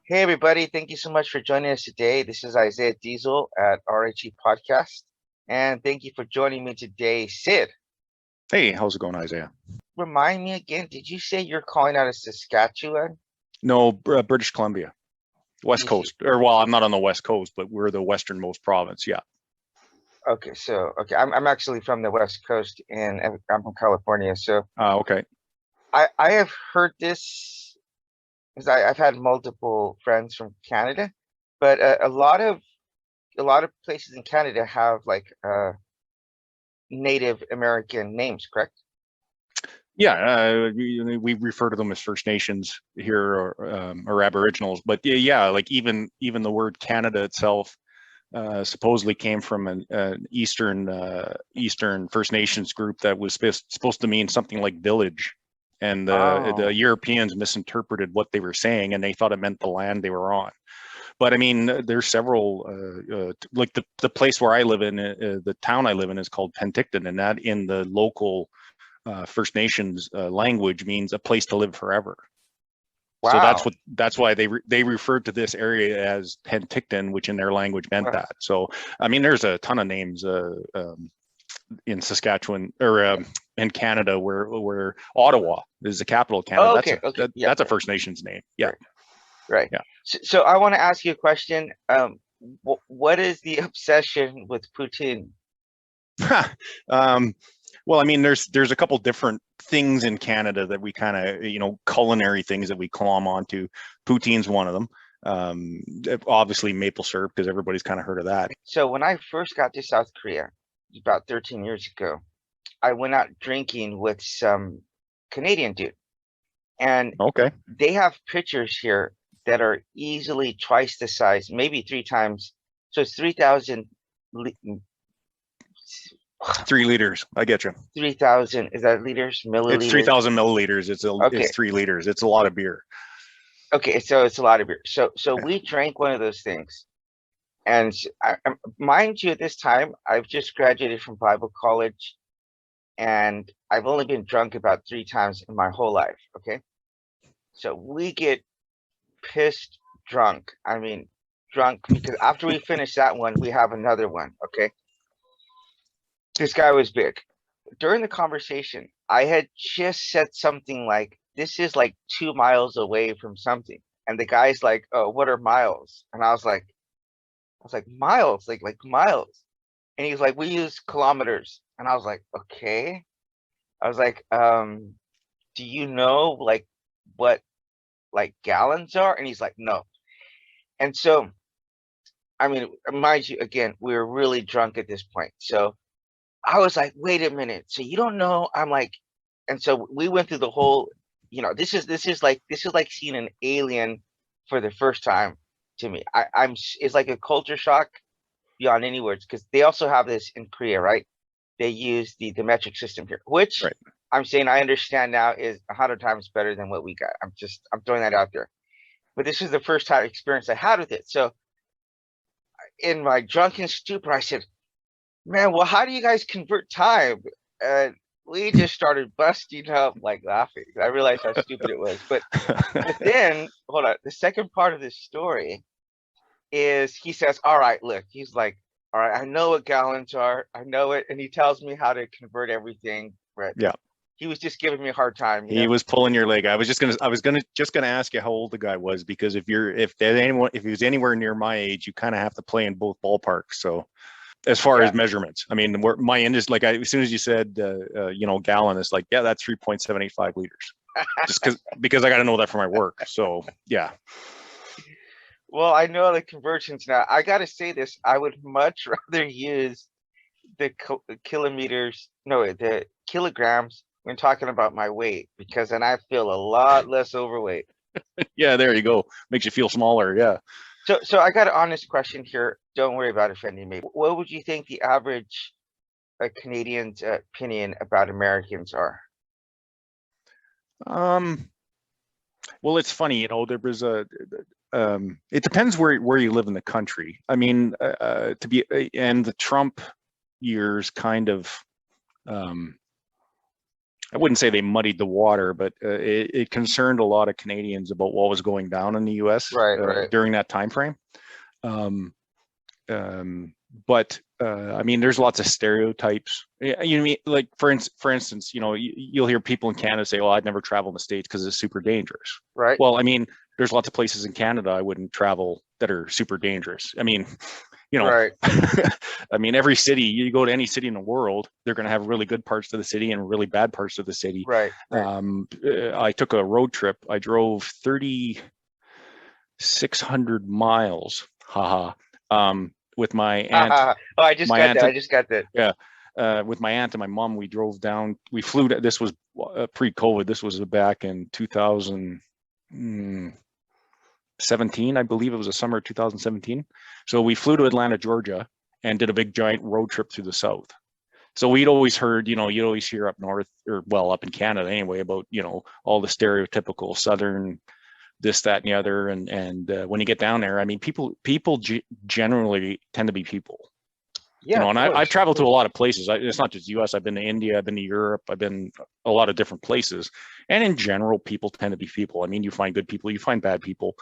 Hey everybody, thank you so much for joining us today. This is Isaiah Diesel at R.H.E podcast, and thank you for joining me today, Sid. Hey, how's it going, Isaiah? Remind me again, did you say you're calling out of Saskatchewan? No, British Columbia, West You see, Coast. Or well, I'm not on the West Coast, but we're the westernmost province. Yeah. I'm actually from the West Coast, and I'm from California. So Okay. I have heard this because I've had multiple friends from Canada, but a lot of places in Canada have like Native American names, correct? Yeah, we refer to them as First Nations here, or Aboriginals. But yeah, like even the word Canada itself supposedly came from an Eastern First Nations group that was supposed to mean something like village, and the Oh, Europeans misinterpreted what they were saying, and they thought it meant the land they were on. But I mean, there's several, like the place where I live in, the town I live in is called Penticton, and that in the local First Nations language means a place to live forever. So wow. that's why they referred to this area as Penticton, which in their language meant Wow. that. So I mean, there's a ton of names in Saskatchewan or in Canada where Ottawa is the capital of Canada. Oh, okay, okay, yeah, That's a First Nations name. Yeah, right, right. yeah. So I want to ask you a question. What is the obsession with Putin? um, well, I mean, there's a couple different things in Canada that we kind of, culinary things that we clomb onto. Poutine's one of them. Obviously maple syrup, because everybody's kind of heard of that. So when I first got to South Korea about 13 years ago, I went out drinking with some Canadian dude, and Okay. they have pictures here that are easily twice the size, maybe three times. So it's 3,000, 3 liters. I get you. 3,000, is that liters, It's milliliters? 3,000 milliliters. Okay, It's 3 liters. It's a lot of beer. okay, so it's a lot of beer. So we drank one of those things. And mind you, at this time, I've just graduated from Bible college, and I've only been drunk about 3 times in my whole life. Okay. So we get pissed drunk. I mean, drunk because after we finish that one, we have another one. Okay. This guy was big. During the conversation, I had just said something like, this is like 2 miles away from something. And the guy's like, oh, what are miles? And I was like, miles, like miles. And he's like, we use kilometers. And I was like, okay. I was like, do you know like what like gallons are? And he's like, no. And so, I mean, mind you, again, we were really drunk at this point. So I was like, wait a minute. So you don't know? I'm like, and so we went through the whole, this is like seeing an alien for the first time to me. It's like a culture shock beyond any words, because they also have this in Korea, right? They use the metric system here, which Right. I'm saying I understand now is 100 times better than what we got. I'm throwing that out there. But this is the first time experience I had with it. So in my drunken stupor, I said, man, well, how do you guys convert time? And we just started busting up like laughing. I realized how stupid it was. But then, hold on, the second part of this story is he says, all right, look, he's like, all right, I know what gallons are. I know it. And he tells me how to convert everything. Right. Yeah. He was just giving me a hard time, He was pulling your leg. I was gonna ask you how old the guy was, because if he was anywhere near my age, you kind of have to play in both ballparks. So as far Yeah. as measurements, I mean, my end is like, as soon as you said, gallon, it's like, yeah, that's 3.785 liters. Just because I got to know that for my work. So yeah. Well, I know the conversions now. I got to say this, I would much rather use the kilometers, no, the kilograms when talking about my weight, because then I feel a lot less overweight. Yeah, there you go. Makes you feel smaller. Yeah. So I got an honest question here. Don't worry about offending me. What would you think the average Canadian's opinion about Americans are? Well, it's funny, there was it depends where you live in the country. I mean, and the Trump years kind of, I wouldn't say they muddied the water, but it concerned a lot of Canadians about what was going down in the U.S. Right. During that time frame. Um, but I mean, there's lots of stereotypes. You mean, like for instance, you know, you'll hear people in Canada say, "Well, I'd never travel in the States because it's super dangerous." Right. Well, I mean, there's lots of places in Canada I wouldn't travel that are super dangerous. I mean, you know, Right. I mean, every city, you go to any city in the world, they're going to have really good parts of the city and really bad parts of the city. Right. I took a road trip. I drove 3,600 miles, haha, with my aunt. Oh, I just got that. I just got that. Yeah. With my aunt and my mom, we drove down, we flew to, this was pre-COVID. This was back in 2017, I believe it was the summer of 2017. So we flew to Atlanta, Georgia, and did a big giant road trip through the South. So we'd always heard, you know, you'd always hear up north, or well, up in Canada anyway, about, you know, all the stereotypical Southern, this, that, and the other. And when you get down there, I mean, people generally tend to be people. Yeah, you know, and I've traveled to a lot of places. It's not just US. I've been to India, I've been to Europe, I've been a lot of different places. And in general, people tend to be people. I mean, you find good people, you find bad people.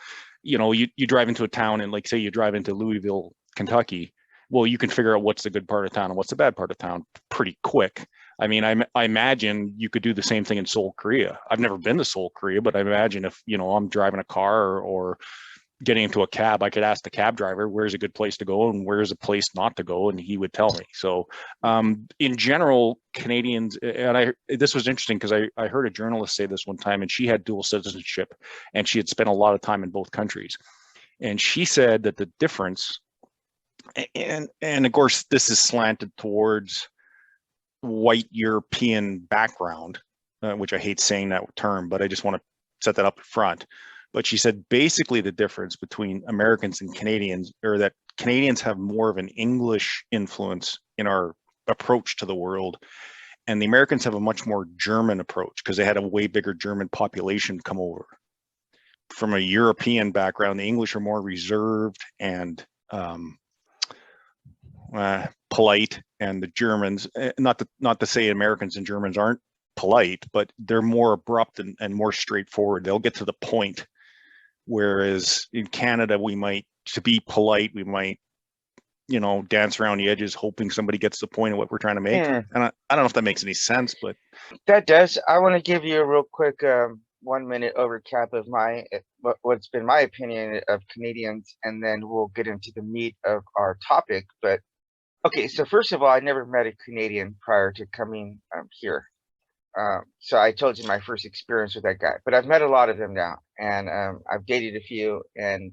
You know, you drive into a town, and like, say you drive into Louisville, Kentucky. Well, you can figure out what's the good part of town and what's the bad part of town pretty quick. I mean, I imagine you could do the same thing in Seoul, Korea. I've never been to Seoul, Korea, but I imagine if, you know, I'm driving a car or getting into a cab, I could ask the cab driver, where's a good place to go and where's a place not to go, and he would tell me. So in general, Canadians, and this was interesting because I heard a journalist say this one time, and she had dual citizenship and she had spent a lot of time in both countries. And she said that the difference, and of course this is slanted towards white European background, which I hate saying that term, but I just want to set that up front. But she said basically the difference between Americans and Canadians, or that Canadians have more of an English influence in our approach to the world, and the Americans have a much more German approach because they had a way bigger German population come over. From a European background, the English are more reserved and polite, and the Germans, not to say Americans and Germans aren't polite, but they're more abrupt and more straightforward. They'll get to the point. Whereas in Canada, to be polite, we might, you know, dance around the edges, hoping somebody gets the point of what we're trying to make. And I don't know if that makes any sense, but that does. I want to give you a real quick 1 minute overcap of what's been my opinion of Canadians, and then we'll get into the meat of our topic. But okay, so first of all, I never met a Canadian prior to coming here. So I told you my first experience with that guy, but I've met a lot of them now, and I've dated a few, and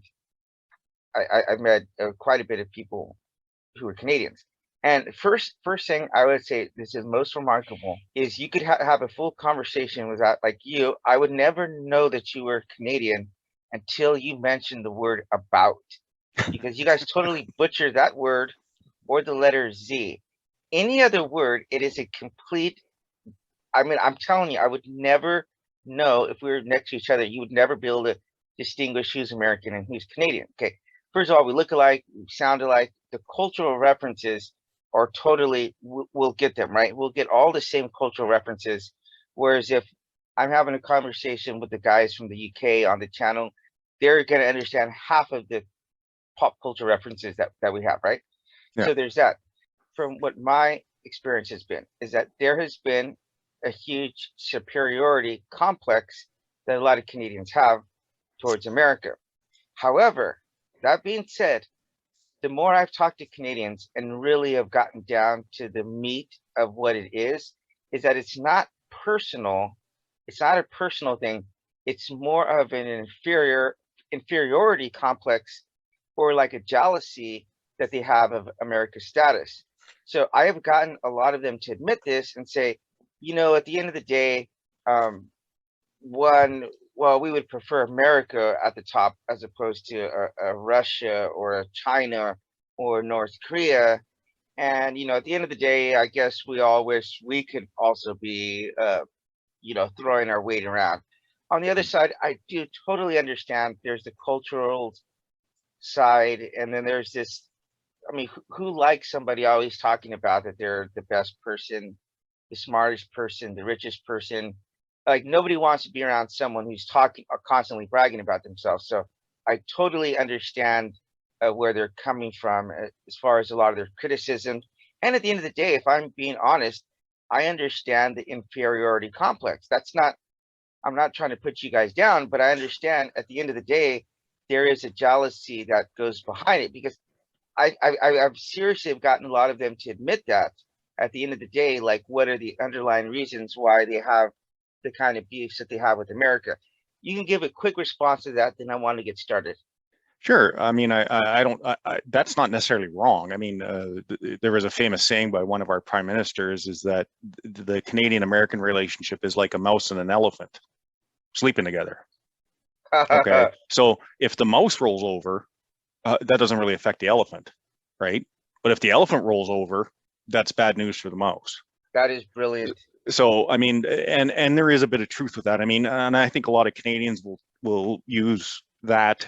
I've met quite a bit of people who are Canadians. And first thing I would say, this is most remarkable, is you could have a full conversation without, like you, I would never know that you were Canadian until you mentioned the word about, because you guys totally butchered that word or the letter Z. Any other word, it is a complete, I mean, I'm telling you, I would never know if we were next to each other. You would never be able to distinguish who's American and who's Canadian. Okay, first of all, we look alike, we sound alike. The cultural references are totally, we'll get them, right? We'll get all the same cultural references. Whereas if I'm having a conversation with the guys from the UK on the channel, they're going to understand half of the pop culture references that we have, right? Yeah. So there's that. From what my experience has been, is that there has been a huge superiority complex that a lot of Canadians have towards America. However, that being said, the more I've talked to Canadians and really have gotten down to the meat of what it is that it's not personal. It's not a personal thing. It's more of an inferiority complex, or like a jealousy that they have of America's status. So I have gotten a lot of them to admit this and say, you know, at the end of the day, we would prefer America at the top as opposed to a Russia or a China or North Korea. And, you know, at the end of the day, I guess we all wish we could also be, you know, throwing our weight around. On the other side, I do totally understand there's the cultural side, and then there's this, I mean, who likes somebody always talking about that they're the best person the smartest person, the richest person. Like nobody wants to be around someone who's talking or constantly bragging about themselves. So I totally understand where they're coming from as far as a lot of their criticism. And at the end of the day, if I'm being honest, I understand the inferiority complex. That's not, I'm not trying to put you guys down, but I understand at the end of the day, there is a jealousy that goes behind it, because I've seriously have gotten a lot of them to admit that at the end of the day, like what are the underlying reasons why they have the kind of beefs that they have with America. You can give a quick response to that, then I want to get started. Sure. I mean, I don't, that's not necessarily wrong. I mean, there was a famous saying by one of our prime ministers is that the Canadian-American relationship is like a mouse and an elephant sleeping together. Okay. So if the mouse rolls over, that doesn't really affect the elephant, right? But if the elephant rolls over, that's bad news for the mouse. That is brilliant. So, I mean, and there is a bit of truth with that. I mean, and I think a lot of Canadians will use that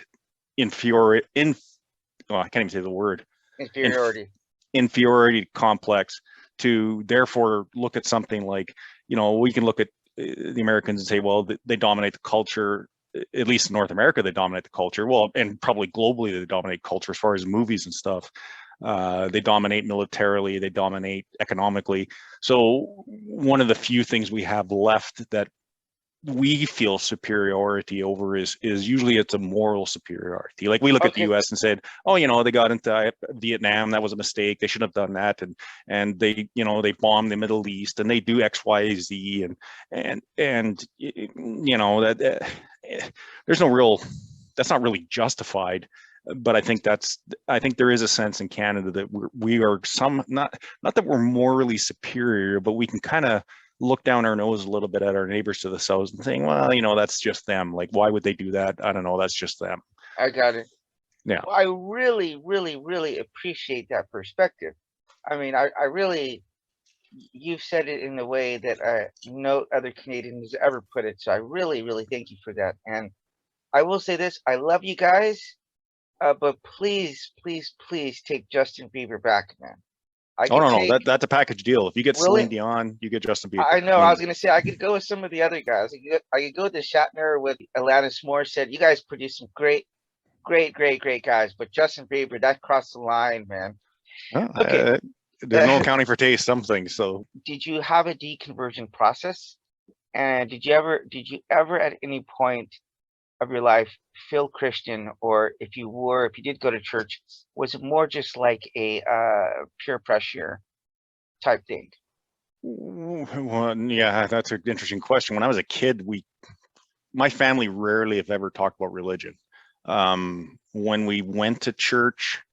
I can't even say the word. Inferiority complex to therefore look at something like, we can look at the Americans and say, well, they dominate the culture, at least in North America, they dominate the culture. Well, and probably globally, they dominate culture as far as movies and stuff. They dominate militarily, they dominate economically. So one of the few things we have left that we feel superiority over is usually it's a moral superiority. Like we look at the US and said, oh, they got into Vietnam, that was a mistake, they shouldn't have done that, and they they bombed the Middle East and they do X, Y, Z, and that there's no real, that's not really justified. But I think there is a sense in Canada that we are not that we're morally superior, but we can kind of look down our nose a little bit at our neighbors to the south and saying, well, that's just them. Like, why would they do that? I don't know. That's just them. I got it. Yeah. Well, I really, really, really appreciate that perspective. I mean, I really, you've said it in a way that no other Canadian has ever put it. So I really, really thank you for that. And I will say this, I love you guys, but please, please, please take Justin Bieber back, man. No, that's a package deal. If you get really? Celine Dion, you get Justin Bieber. I know. I was gonna say I could go with some of the other guys. I could go with the Shatner, with Alanis Morissette. You guys produce some great guys. But Justin Bieber, that crossed the line, man. Well, okay. There's no accounting for taste. Some things. So, did you have a deconversion process? And did you ever at any point of your life feel Christian, or if you did go to church, was it more just like a peer pressure type thing? Well, yeah, that's an interesting question. When I was a kid, my family rarely, if ever, talked about religion. When we went to church,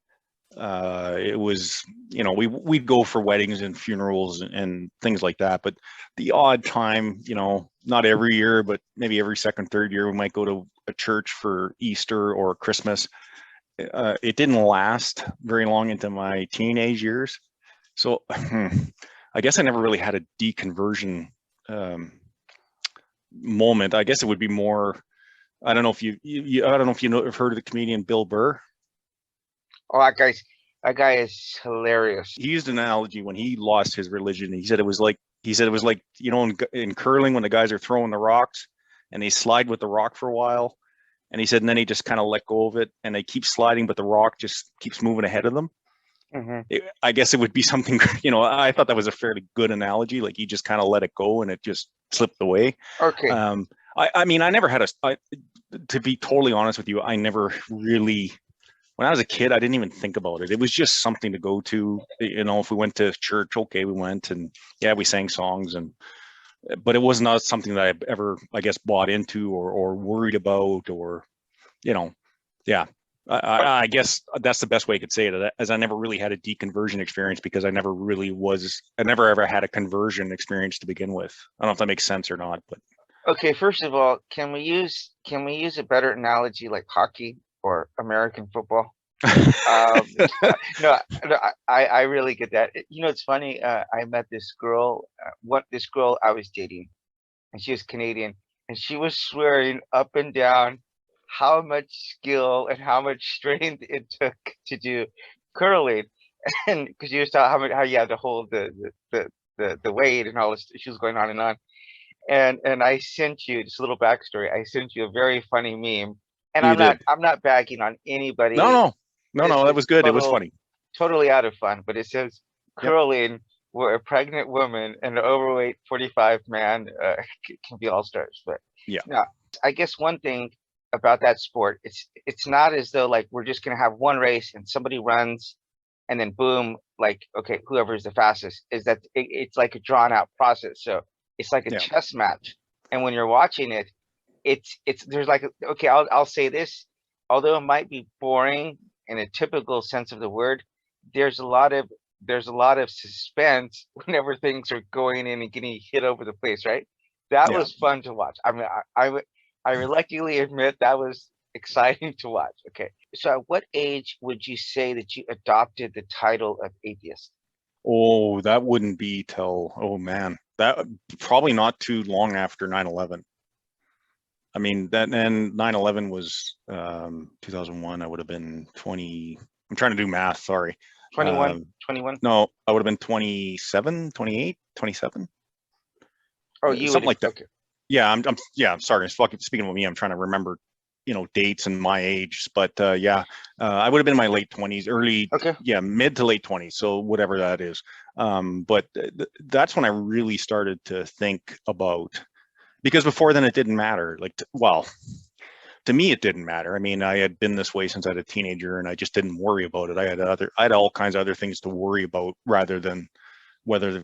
it was, we'd go for weddings and funerals and things like that. But the odd time, not every year, but maybe every second, third year, we might go to a church for Easter or Christmas. It didn't last very long into my teenage years. So I guess I never really had a deconversion moment. I guess it would be more, I don't know if you've heard of the comedian Bill Burr. Oh, that guy is hilarious. He used an analogy when he lost his religion. He said it was like, in curling when the guys are throwing the rocks and they slide with the rock for a while. And he said, and then he just kind of let go of it and they keep sliding, but the rock just keeps moving ahead of them. Mm-hmm. I guess it would be something, I thought that was a fairly good analogy. Like he just kind of let it go and it just slipped away. Okay. I mean, I never had to be totally honest with you, I never really, when I was a kid, I didn't even think about it. It was just something to go to, if we went to church, okay, we went and yeah, we sang songs but it was not something that I've ever, I guess, bought into or worried about or, yeah. I guess that's the best way I could say it, as I never really had a deconversion experience because I never ever had a conversion experience to begin with. I don't know if that makes sense or not, but. Okay, first of all, can we use a better analogy like hockey or American football? No, I really get that. It's funny. I met this girl, this girl I was dating, and she was Canadian, and she was swearing up and down how much skill and how much strength it took to do curling, and because you saw how you had to hold the the weight and all this. She was going on and on. And I sent you just a little backstory. I sent you a very funny meme, and You did. I'm not bagging on No, anybody. no, that This was is good. It was funny. totally out of fun. But it says Yep. curling, where a pregnant woman and an overweight 45 man can be all stars. But Yeah. no, I guess one thing about that sport, it's not as though like we're just gonna have one race and somebody runs and then boom, like okay, whoever is the fastest. Is that it's like a drawn out process. So it's like a Yeah. chess match. And when you're watching it, it's there's like okay, I'll say this, although it might be boring in a typical sense of the word, there's a lot of suspense whenever things are going in and getting hit over the place, right? That Yeah. was fun to watch. I mean, I reluctantly admit that was exciting to watch. Okay, so at what age would you say that you adopted the title of atheist? Oh, that wouldn't be till, oh man, that probably not too long after 9/11. I mean, that and 9/11 was 2001. I would have been 20. I'm trying to do math. Sorry. 21, 21? No, I would have been 27, 28, 27. Oh, you Something would, like that. okay. Yeah, I'm sorry. Speaking with me, I'm trying to remember, dates and my age. But yeah, I would have been in my late 20s, Okay. mid to late 20s. So whatever that is. But that's when I really started to think about, because before then it didn't matter. Like, well, to me it didn't matter. I mean, I had been this way since I was a teenager, and I just didn't worry about it. I had all kinds of other things to worry about rather than whether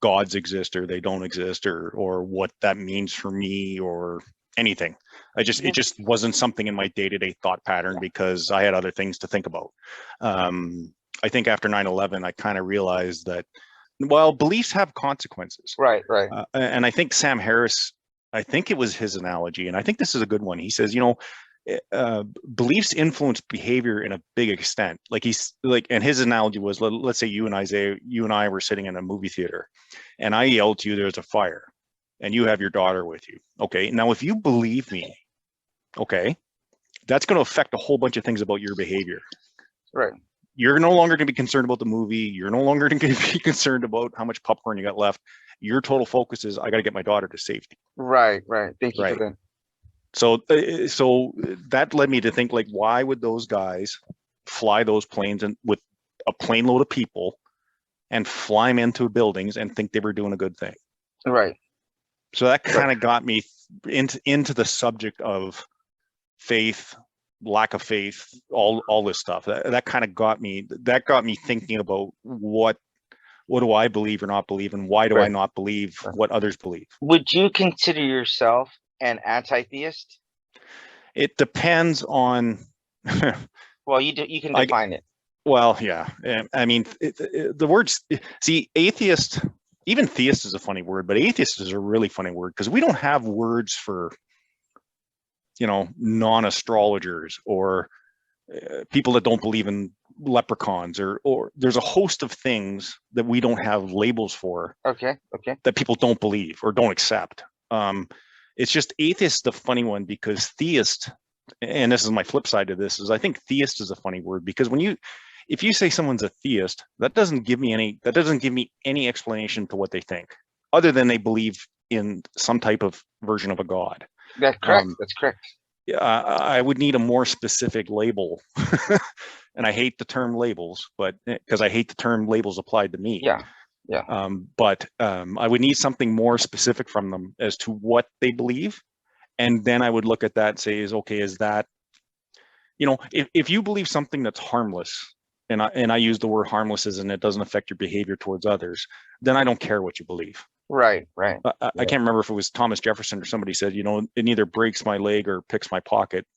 gods exist or they don't exist, or what that means for me or anything. It just wasn't something in my day-to-day thought pattern because I had other things to think about. I think after 9/11 I kind of realized that, well, beliefs have consequences. Right. And I think Sam Harris, I think it was his analogy, and I think this is a good one. He says, beliefs influence behavior in a big extent. Like and his analogy was, let's say you and I were sitting in a movie theater, and I yelled to you, "There's a fire," and you have your daughter with you. Okay, now if you believe me, okay, that's going to affect a whole bunch of things about your behavior. Right. You're no longer going to be concerned about the movie. You're no longer going to be concerned about how much popcorn you got left. Your total focus is, I got to get my daughter to safety. Right. Thank you for that. So that led me to think, like, why would those guys fly those planes and with a plane load of people and fly them into buildings and think they were doing a good thing? Right. So that kind of got me into the subject of faith, lack of faith, all this stuff. That kind of got me thinking about what do I believe or not believe, and why do I not believe what others believe? Would you consider yourself an anti-theist? It depends on. Well, you can define it. Well, yeah. I mean, the words. See, atheist, even theist is a funny word, but atheist is a really funny word because we don't have words for, non-astrologers or people that don't believe in leprechauns, or there's a host of things that we don't have labels for. Okay. That people don't believe or don't accept. It's just atheist is a funny one because theist, and this is my flip side to this, is I think theist is a funny word because if you say someone's a theist, that doesn't give me any explanation to what they think, other than they believe in some type of version of a god. That's correct. That's correct. I would need a more specific label. And I hate the term labels, but because I hate the term labels applied to me. Yeah. But I would need something more specific from them as to what they believe. And then I would look at that and say, is that, if you believe something that's harmless, and I use the word harmless as in it doesn't affect your behavior towards others, then I don't care what you believe. Right. I can't remember if it was Thomas Jefferson or somebody said, it neither breaks my leg or picks my pocket.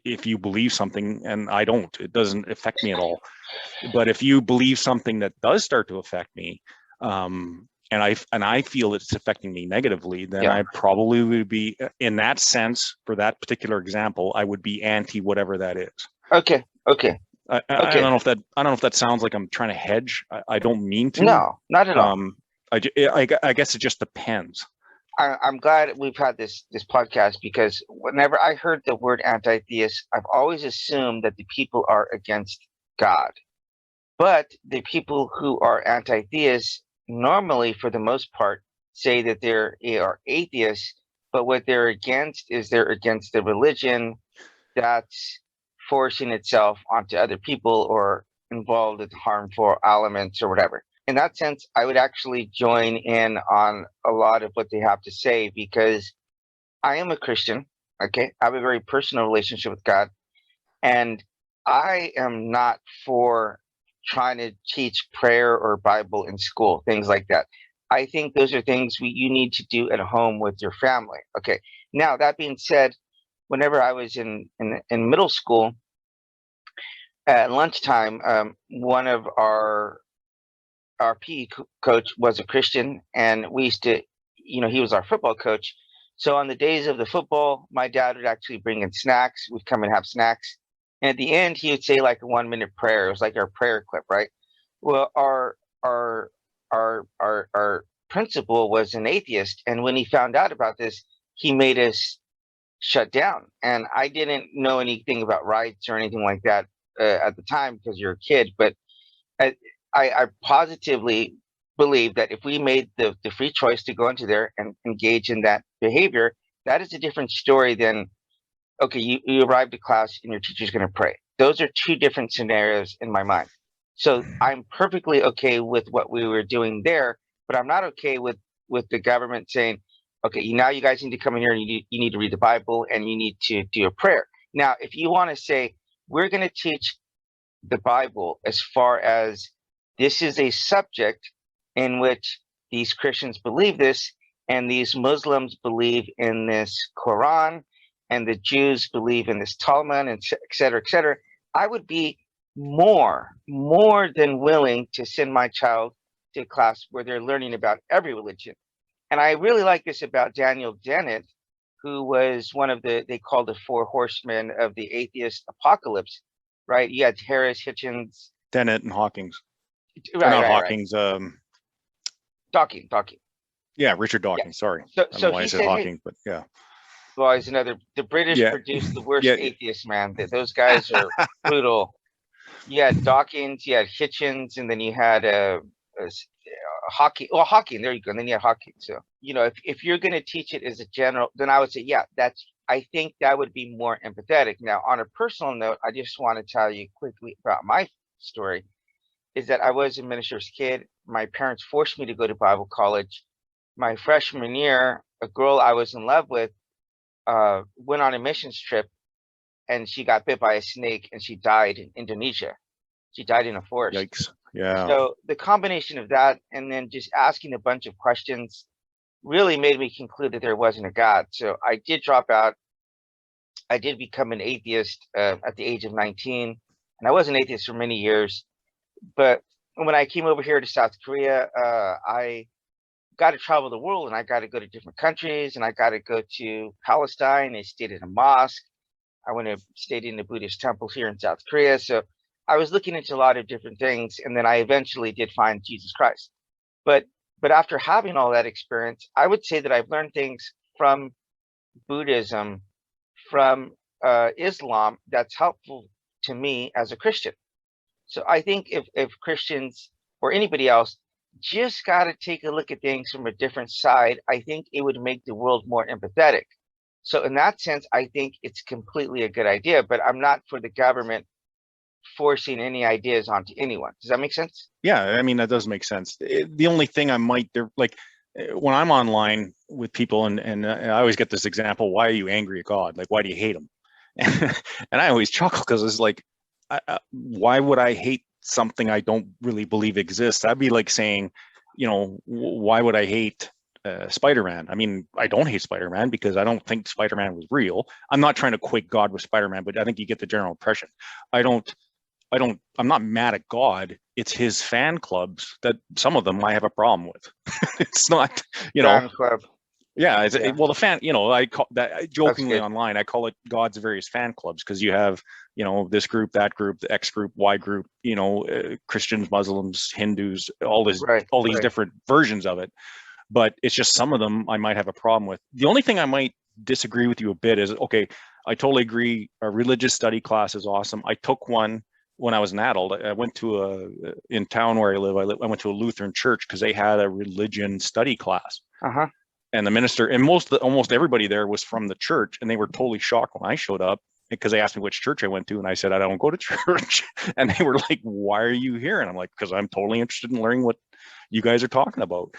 If you believe something and I don't, it doesn't affect me at all. But if you believe something that does start to affect me, and I feel it's affecting me negatively, then I probably would be, in that sense, for that particular example, I would be anti whatever that is. Okay. I don't know if that sounds like I'm trying to hedge. I don't mean to. No, not at all. I guess it just depends. I'm glad we've had this podcast because whenever I heard the word anti-theist, I've always assumed that the people are against God. But the people who are anti-theists normally, for the most part, say that they are atheists, but what they're against is they're against the religion that's forcing itself onto other people or involved with harmful elements or whatever. In that sense, I would actually join in on a lot of what they have to say, because I am a Christian. Okay. I have a very personal relationship with God, and I am not for trying to teach prayer or Bible in school, things like that. I think those are things you need to do at home with your family. Okay. Now, that being said, whenever I was in middle school, at lunchtime, one of our PE coach was a Christian, and we used to, he was our football coach. So on the days of the football, my dad would actually bring in snacks. We'd come and have snacks, and at the end, he would say like a 1 minute prayer. It was like our prayer clip, right? Well, our our principal was an atheist, and when he found out about this, he made us shut down. And I didn't know anything about rights or anything like that at the time, because you're a kid. But I, I positively believe that if we made the free choice to go into there and engage in that behavior, that is a different story than, okay, you arrived to class and your teacher's going to pray. Those are two different scenarios in my mind. So I'm perfectly okay with what we were doing there, but I'm not okay with the government saying, okay, now you guys need to come in here and you need to read the Bible and you need to do a prayer. Now, if you want to say, we're going to teach the Bible as far as this is a subject in which these Christians believe this, and these Muslims believe in this Quran, and the Jews believe in this Talmud, and et cetera, I would be more than willing to send my child to a class where they're learning about every religion. And I really like this about Daniel Dennett, who was one of they called the four horsemen of the atheist apocalypse, right? You had Harris, Hitchens, Dennett, and Hawkins. Right. Hawkins. Dawkins. Yeah, Richard Dawkins. Yeah. Sorry. So, I don't know why I said Hawkins, hey, but yeah. Well, he's another. The British produced the worst atheists, man. Those guys are brutal. You had Dawkins, you had Hitchens, and then you had Hawking. Well, Hawking, there you go. And then you had Hawking. So, if you're going to teach it as a general, then I would say, yeah, I think that would be more empathetic. Now, on a personal note, I just want to tell you quickly about my story, is that I was a minister's kid. My parents forced me to go to Bible college. My freshman year, a girl I was in love with went on a missions trip, and she got bit by a snake and she died in Indonesia. She died in a forest. Yikes. Yeah. So the combination of that and then just asking a bunch of questions really made me conclude that there wasn't a God. So I did drop out. I did become an atheist at the age of 19, and I was an atheist for many years. But when I came over here to South Korea, I got to travel the world, and I got to go to different countries, and I got to go to Palestine. I stayed in a mosque. I went to stayed in the Buddhist temples here in South Korea. So I was looking into a lot of different things, and then I eventually did find Jesus Christ. But after having all that experience, I would say that I've learned things from Buddhism, from Islam, that's helpful to me as a Christian. So I think if Christians or anybody else just got to take a look at things from a different side, I think it would make the world more empathetic. So in that sense, I think it's completely a good idea, but I'm not for the government forcing any ideas onto anyone. Does that make sense? Yeah, I mean, that does make sense. The only thing I might, like, when I'm online with people, and I always get this example, why are you angry at God? Like, why do you hate him? And I always chuckle, because it's like, why would I hate something I don't really believe exists? That'd be like saying, why would I hate Spider-Man? I mean, I don't hate Spider-Man because I don't think Spider-Man was real. I'm not trying to equate God with Spider-Man, but I think you get the general impression. I'm not mad at God. It's his fan clubs that some of them I have a problem with. It's not, fan club. Yeah, well, the fan, I call that jokingly online, I call it God's various fan clubs, because you have, this group, that group, the X group, Y group, Christians, Muslims, Hindus, all these different versions of it. But it's just some of them I might have a problem with. The only thing I might disagree with you a bit is, okay, I totally agree. A religious study class is awesome. I took one when I was an adult, I went to in town where I live, I went to a Lutheran church because they had a religion study class. Uh-huh. And the minister and almost everybody there was from the church, and they were totally shocked when I showed up because they asked me which church I went to, and I said I don't go to church, and they were like, "Why are you here?" And I'm like, "Because I'm totally interested in learning what you guys are talking about."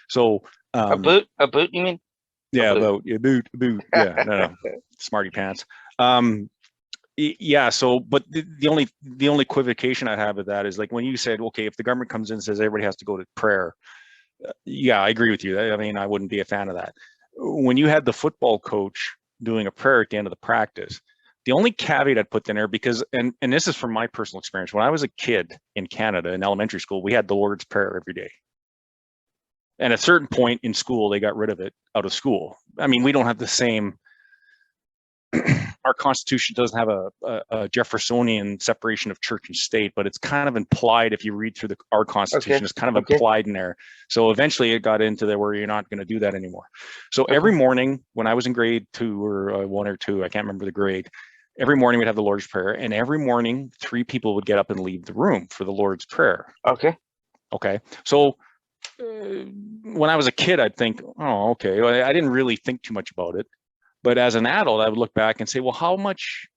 So a boot, you mean? Yeah, about a boot, yeah, no, smarty pants. Yeah. So, but the only equivocation I have with that is like when you said, okay, if the government comes in and says everybody has to go to prayer. Yeah, I agree with you. I mean, I wouldn't be a fan of that. When you had the football coach doing a prayer at the end of the practice, the only caveat I'd put in there, because, and this is from my personal experience, when I was a kid in Canada in elementary school, we had the Lord's Prayer every day. And at a certain point in school, they got rid of it out of school. I mean, we don't have the same, our Constitution doesn't have a Jeffersonian separation of church and state, but it's kind of implied if you read through our Constitution, Okay. it's kind of implied in there. So eventually it got into there where you're not going to do that anymore. So Okay. every morning when I was in grade 2 or 1 or 2, I can't remember the grade, every morning we'd have the Lord's Prayer, and every morning 3 people would get up and leave the room for the Lord's Prayer. Okay. Okay. So when I was a kid, I'd think, oh, okay. Well, I didn't really think too much about it. But as an adult, I would look back and say, well, how much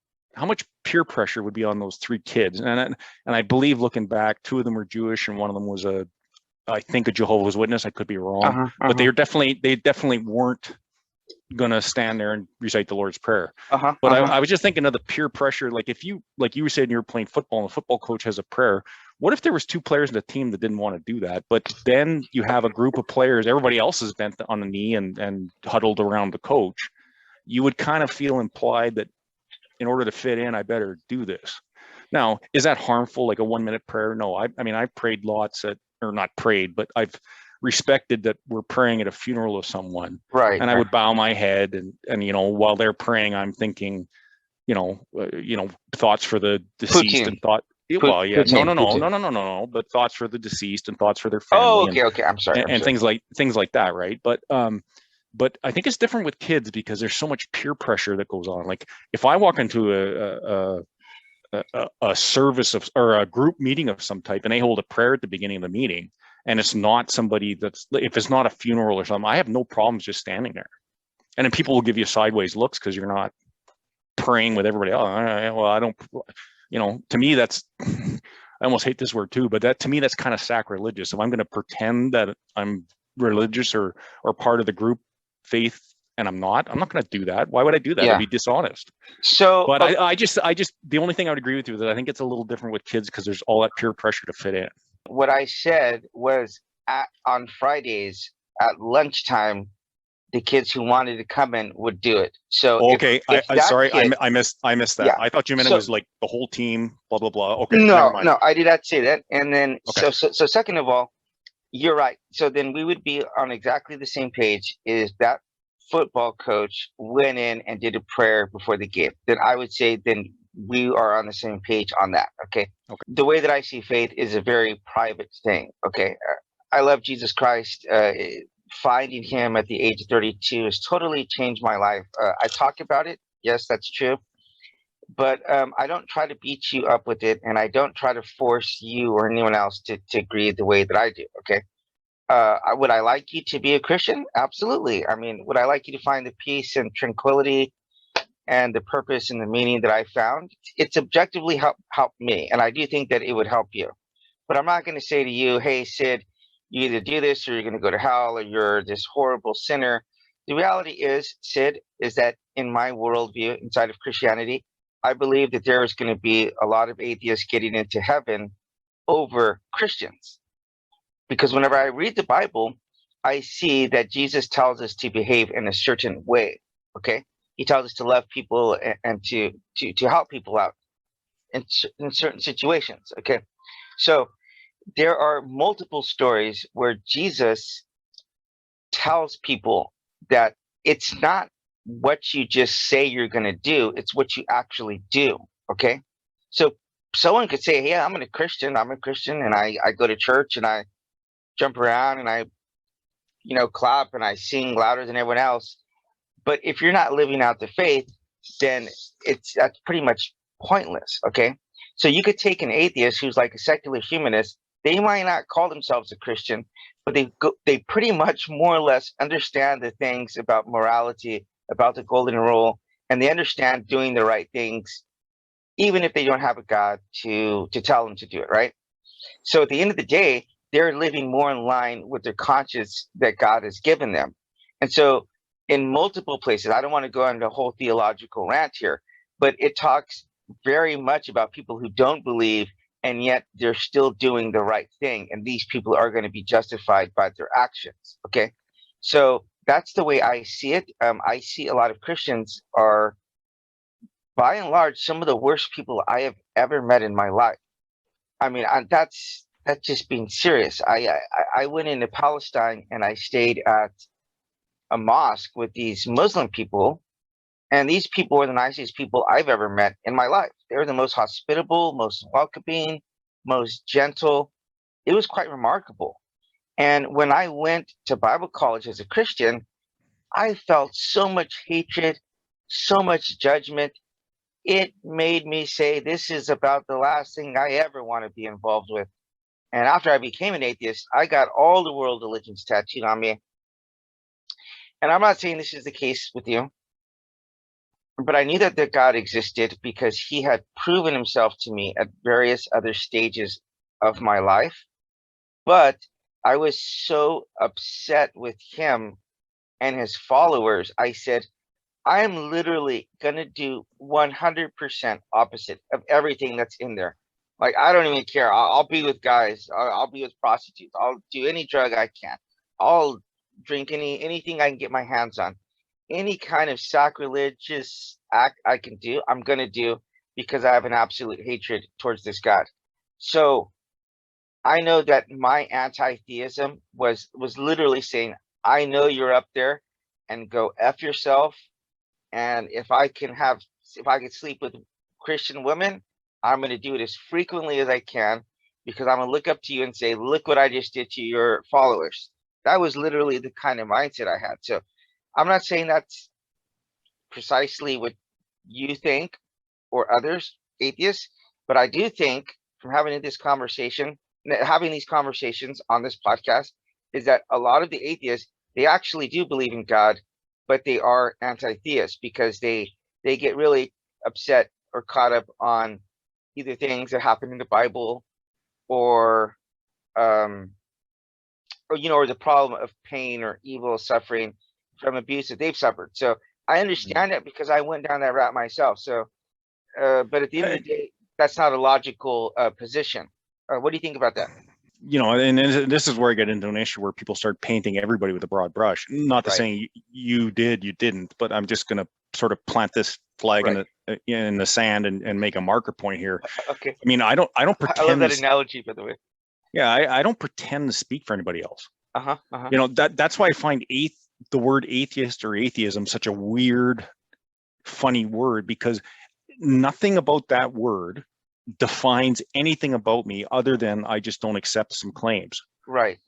peer pressure would be on those 3 kids? And I believe, looking back, 2 of them were Jewish and one of them was I think a Jehovah's Witness. I could be wrong, but they definitely weren't going to stand there and recite the Lord's Prayer. But I was just thinking of the peer pressure. Like if you, like you were saying, you were playing football and the football coach has a prayer. What if there was 2 players in the team that didn't want to do that? But then you have a group of players, everybody else is bent on the knee and huddled around the coach. You would kind of feel implied that in order to fit in, I better do this. Now, is that harmful, like a 1-minute prayer? No, I mean, I've prayed lots or not prayed, but I've respected that we're praying at a funeral of someone. Right. And I would bow my head and while they're praying, I'm thinking, thoughts for the deceased Putin. and thought. Well, yeah, no, but thoughts for the deceased and thoughts for their family. Oh, okay. I'm sorry. And things like that, right? But I think it's different with kids because there's so much peer pressure that goes on. Like if I walk into a service or a group meeting of some type and they hold a prayer at the beginning of the meeting, and it's not somebody if it's not a funeral or something, I have no problems just standing there. And then people will give you sideways looks because you're not praying with everybody else. Well, I don't, to me, that's, I almost hate this word too, but to me, that's kind of sacrilegious. If I'm going to pretend that I'm religious or part of the group faith and I'm not going to do that. Why would I do that? It'd be dishonest. So, but I just, the only thing I would agree with you is that I think it's a little different with kids because there's all that peer pressure to fit in. What I said was on Fridays at lunchtime, the kids who wanted to come in would do it. So okay, I missed that. Yeah. I thought you meant it was like the whole team, blah blah blah. Okay, no, I did not say that. And then so second of all, you're right. So then we would be on exactly the same page. Is that football coach went in and did a prayer before the game? Then I would say then we are on the same page on that. Okay. The way that I see faith is a very private thing. Okay. I love Jesus Christ. Finding him at the age of 32 has totally changed my life. I talk about it. Yes, that's true. But I don't try to beat you up with it, and I don't try to force you or anyone else to agree the way that I do. Okay. Would I like you to be a Christian? Absolutely. I mean, would I like you to find the peace and tranquility and the purpose and the meaning that I found? It's objectively helped me, and I do think that it would help you. But I'm not going to say to you, hey, Sid, you either do this or you're going to go to hell or you're this horrible sinner. The reality is, Sid, is that in my worldview inside of Christianity, I believe that there is going to be a lot of atheists getting into heaven over Christians. Because whenever I read the Bible, I see that Jesus tells us to behave in a certain way. Okay. He tells us to love people and to help people out in certain situations. Okay. So there are multiple stories where Jesus tells people that it's not what you just say you're going to do, it's what you actually do. Okay. So someone could say, hey, I'm a Christian, and I go to church and I jump around and I, clap and I sing louder than everyone else. But if you're not living out the faith, then that's pretty much pointless. Okay. So you could take an atheist who's like a secular humanist. They might not call themselves a Christian, but they pretty much more or less understand the things about morality, about the golden rule, and they understand doing the right things, even if they don't have a God to tell them to do it, right? So at the end of the day, they're living more in line with their conscience that God has given them. And so in multiple places, I don't want to go into a whole theological rant here, but it talks very much about people who don't believe and yet they're still doing the right thing. And these people are going to be justified by their actions. Okay. So that's the way I see it. I see a lot of Christians are, by and large, some of the worst people I have ever met in my life. I mean, that's just being serious. I went into Palestine and I stayed at a mosque with these Muslim people, and these people were the nicest people I've ever met in my life. They were the most hospitable, most welcoming, most gentle. It was quite remarkable. And when I went to Bible college as a Christian, I felt so much hatred, so much judgment. It made me say, this is about the last thing I ever want to be involved with. And after I became an atheist, I got all the world religions tattooed on me. And I'm not saying this is the case with you, but I knew that God existed because he had proven himself to me at various other stages of my life. But I was so upset with him and his followers. I said, I'm literally going to do 100% opposite of everything that's in there. Like, I don't even care. I'll be with guys. I'll be with prostitutes. I'll do any drug I can. I'll drink anything I can get my hands on. Any kind of sacrilegious act I can do, I'm going to do because I have an absolute hatred towards this God. So I know that my anti-theism was literally saying, I know you're up there and go F yourself. And if I could sleep with Christian women, I'm going to do it as frequently as I can because I'm going to look up to you and say, look what I just did to your followers. That was literally the kind of mindset I had. So I'm not saying that's precisely what you think or others, atheists, but I do think from having these conversations on this podcast is that a lot of the atheists, they actually do believe in God, but they are anti-theists because they get really upset or caught up on either things that happen in the Bible or or the problem of pain or evil suffering from abuse that they've suffered. So I understand it because I went down that route myself. So but at the end of the day, that's not a logical position. What do you think about that? And this is where I get into an issue where people start painting everybody with a broad brush. Not to saying you did, you didn't, but I'm just going to sort of plant this flag in the sand and make a marker point here. Okay. I mean, I don't pretend. I love that analogy, by the way. Yeah, I don't pretend to speak for anybody else. That's why I find the word atheist or atheism such a weird, funny word, because nothing about that word defines anything about me other than I just don't accept some claims. Right.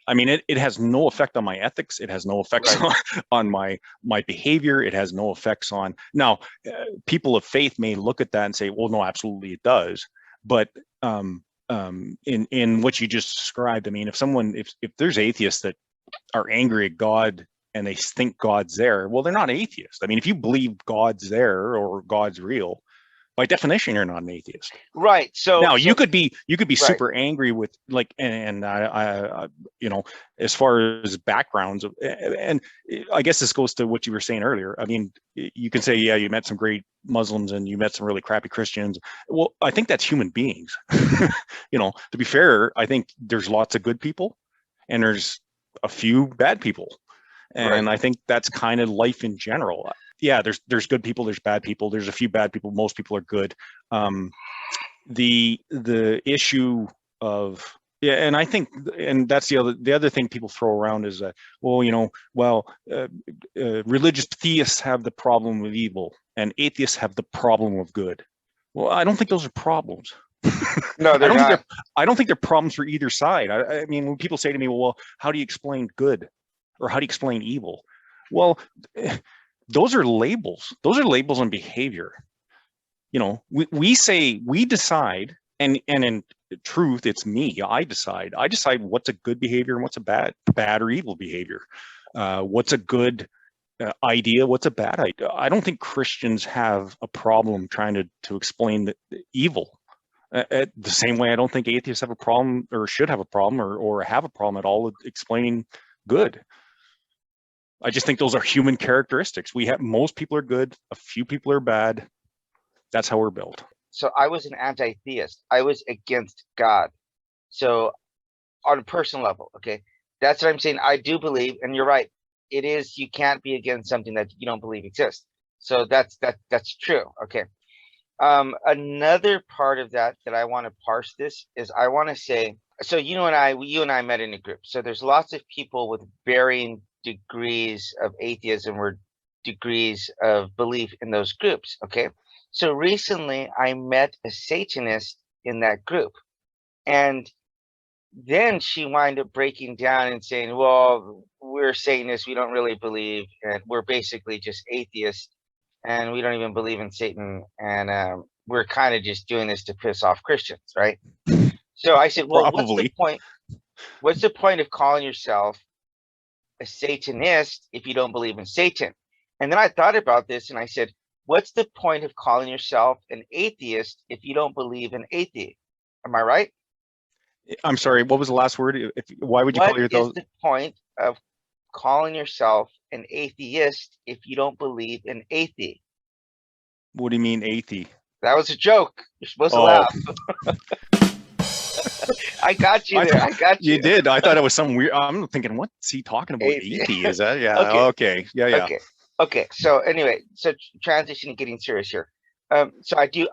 I mean, it has no effect on my ethics. It has no effects on my behavior. It has no effects on. Now, people of faith may look at that and say, well, no, absolutely it does. But in what you just described, I mean, if there's atheists that are angry at God and they think God's there, well, they're not atheists. I mean, if you believe God's there or God's real, by definition, you're not an atheist. Right. So now you could be super angry with and I as far as backgrounds, and I guess this goes to what you were saying earlier. I mean, you can say, yeah, you met some great Muslims and you met some really crappy Christians. Well, I think that's human beings. To be fair, I think there's lots of good people and there's a few bad people. And I think that's kind of life in general. Yeah, there's good people, there's bad people, there's a few bad people, most people are good. The issue of and I think, and that's the other thing people throw around is that, religious theists have the problem with evil and atheists have the problem of good. Well, I don't think those are problems. No, they're not. I don't think they're problems for either side. I mean, when people say to me, well, how do you explain good or how do you explain evil? Well, those are labels. Those are labels on behavior. we say, we decide, and in truth, it's me. I decide what's a good behavior and what's a bad or evil behavior. What's a good idea, what's a bad idea. I don't think Christians have a problem trying to explain the evil. The same way I don't think atheists have a problem or should have a problem or have a problem at all with explaining good. I just think those are human characteristics. Most people are good, a few people are bad. That's how we're built. So I was an anti-theist. I was against God. So on a personal level, okay, that's what I'm saying. I do believe, and you're right, it is, you can't be against something that you don't believe exists. So that's true. Okay. Another part of that I want to parse this is, I want to say, so you and I met in a group. So there's lots of people with varying degrees of atheism or degrees of belief in those groups. Okay. So recently I met a Satanist in that group, and then she wound up breaking down and saying, well, we're Satanists, we don't really believe, and we're basically just atheists, and we don't even believe in Satan, and we're kind of just doing this to piss off Christians, right? So I said, well, what's the point? What's the point of calling yourself a Satanist if you don't believe in Satan? And then I thought about this and I said, what's the point of calling yourself an atheist if you don't believe in atheism? Am I right? I'm sorry, what was the last word? Why would you call yourself? What is the point of calling yourself an atheist if you don't believe in atheism? What do you mean atheist? That was a joke. You're supposed to laugh. I got you there. I got you. You did. I thought it was some weird. I'm thinking, what's he talking about? Atheist? Is that? Yeah. Okay. Yeah. Okay. So anyway, so transitioning, getting serious here. So I do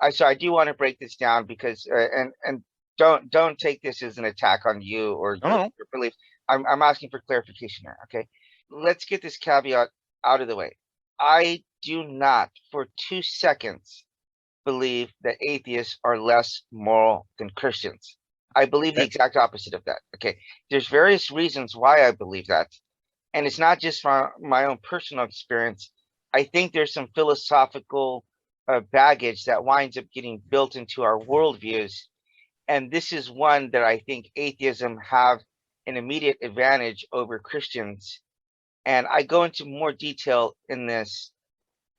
want to break this down because and don't take this as an attack on you or your belief. I'm asking for clarification here. Okay. Let's get this caveat out of the way. I do not for 2 seconds believe that atheists are less moral than Christians. I believe the exact opposite of that. Okay. There's various reasons why I believe that. And it's not just from my own personal experience. I think there's some philosophical baggage that winds up getting built into our worldviews. And this is one that I think atheism have an immediate advantage over Christians. And I go into more detail in this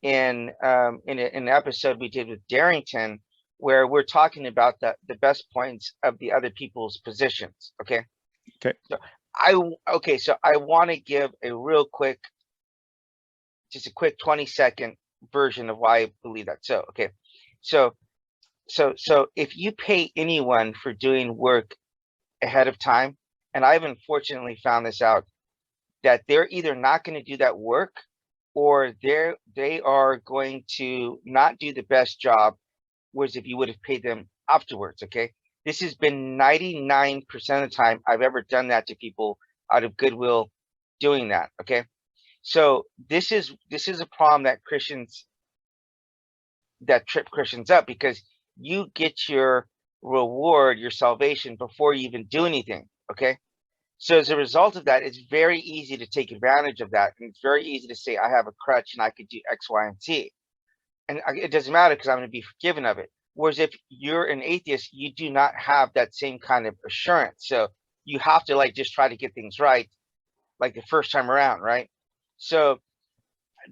in an episode we did with Darrington, where we're talking about the best points of the other people's positions. Okay. So I want to give a real quick, just a quick 20-second version of why I believe that. So okay. So if you pay anyone for doing work ahead of time, and I've unfortunately found this out, that they're either not going to do that work, or they are going to not do the best job, whereas if you would have paid them afterwards. Okay. This has been 99% of the time I've ever done that to people out of goodwill doing that. Okay. So this is a problem that trip Christians up, because you get your reward, your salvation, before you even do anything. Okay. So as a result of that, it's very easy to take advantage of that. And it's very easy to say, I have a crutch and I could do X, Y, and Z. And it doesn't matter because I'm going to be forgiven of it. Whereas if you're an atheist, you do not have that same kind of assurance. So you have to just try to get things right, like the first time around, right? So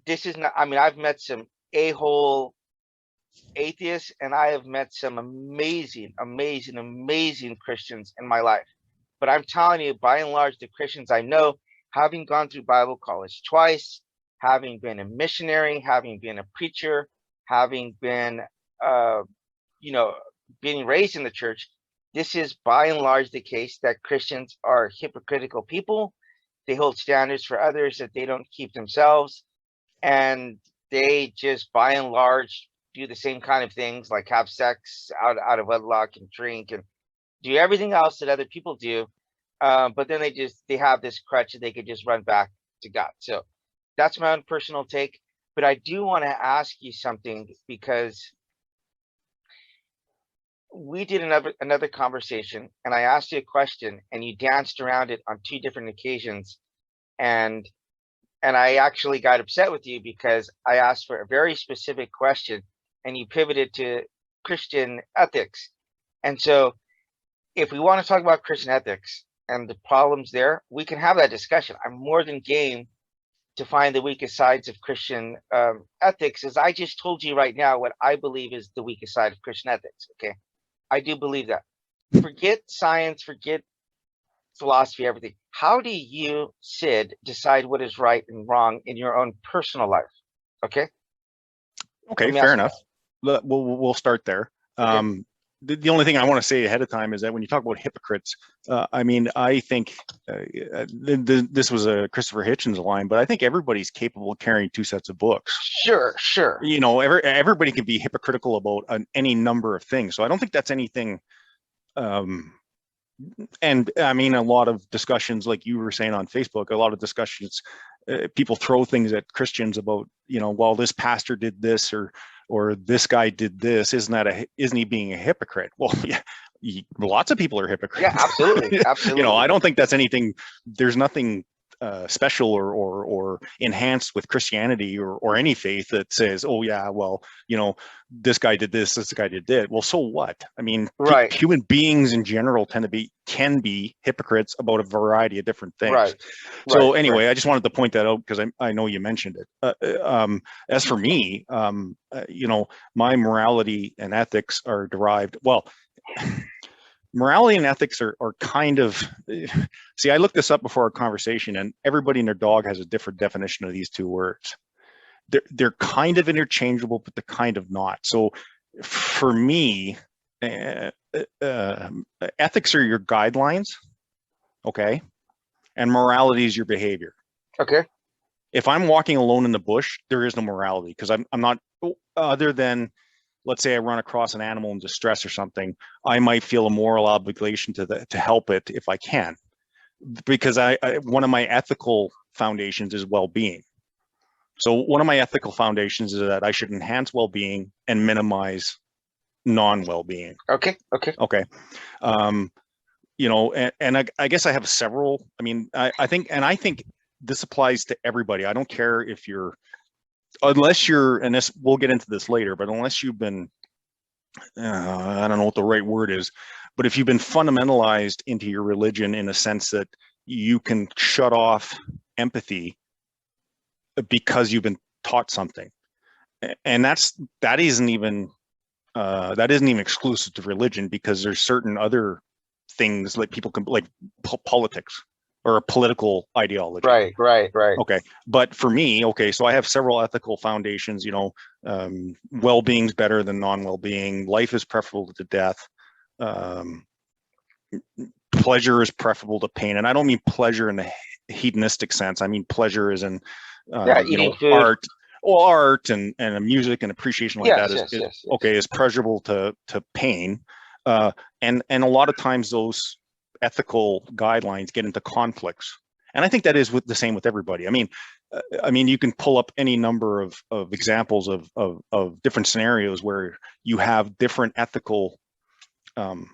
this is not, I mean, I've met some a-hole atheists, and I have met some amazing Christians in my life. But I'm telling you, by and large, the Christians I know, having gone through Bible college twice, having been a missionary, having been a preacher, having been, being raised in the church, this is by and large the case that Christians are hypocritical people. They hold standards for others that they don't keep themselves. And they just, by and large, do the same kind of things, like have sex out of wedlock and drink and do everything else that other people do, but then they have this crutch that they could just run back to God. So that's my own personal take. But I do want to ask you something, because we did another conversation, and I asked you a question, and you danced around it on 2 different occasions, and I actually got upset with you because I asked for a very specific question, and you pivoted to Christian ethics. And so if we want to talk about Christian ethics and the problems there, we can have that discussion. I'm more than game to find the weakest sides of Christian ethics, as I just told you right now what I believe is the weakest side of Christian ethics. Okay, I do believe that. Forget science, forget philosophy, everything. How do you, Sid, decide what is right and wrong in your own personal life? Okay. Okay, fair enough. We'll start there. Okay. The only thing I want to say ahead of time is that when you talk about hypocrites, I mean, I think this was a Christopher Hitchens line, but I think everybody's capable of carrying two sets of books. Sure, sure. You know, everybody can be hypocritical about any number of things. So I don't think that's anything. And I mean, a lot of discussions, like you were saying on Facebook, a lot of discussions, people throw things at Christians about, you know, well, this pastor did this or this guy did this. Isn't he being a hypocrite? Well, yeah, lots of people are hypocrites. Yeah, absolutely, absolutely. You know, I don't think that's anything. There's nothing special or enhanced with Christianity or any faith that says, oh yeah, well, you know, this guy did this guy did that. Well, so what? I mean, right. Human beings in general can be hypocrites about a variety of different things. Right. So anyway, I just wanted to point that out because I know you mentioned it. As for me, you know, my morality and ethics are derived, well, morality and ethics are kind of, see, I looked this up before our conversation, and everybody and their dog has a different definition of these two words. They're kind of interchangeable, but they're kind of not. So for me, ethics are your guidelines, okay? And morality is your behavior. Okay. If I'm walking alone in the bush, there is no morality because I'm not, other than, let's say I run across an animal in distress or something, I might feel a moral obligation to help it if I can, because one of my ethical foundations is well-being. So one of my ethical foundations is that I should enhance well-being and minimize non-well-being. Okay. You know, and I guess I have several. I mean, I think this applies to everybody. I don't care if you're, unless you're, and this, we'll get into this later, but unless you've been, I don't know what the right word is, but if you've been fundamentalized into your religion in a sense that you can shut off empathy because you've been taught something, and that isn't even exclusive to religion, because there's certain other things like people can, like politics or a political ideology. Right. Okay. But for me, okay, so I have several ethical foundations, you know, well-being's better than non-well-being. Life is preferable to death. Pleasure is preferable to pain. And I don't mean pleasure in the hedonistic sense. I mean pleasure is in, eating food. art and music and appreciation like that is okay, is pleasurable to pain. And a lot of times those ethical guidelines get into conflicts, and I think that is the same with everybody. I mean, you can pull up any number of examples of different scenarios where you have different ethical guidelines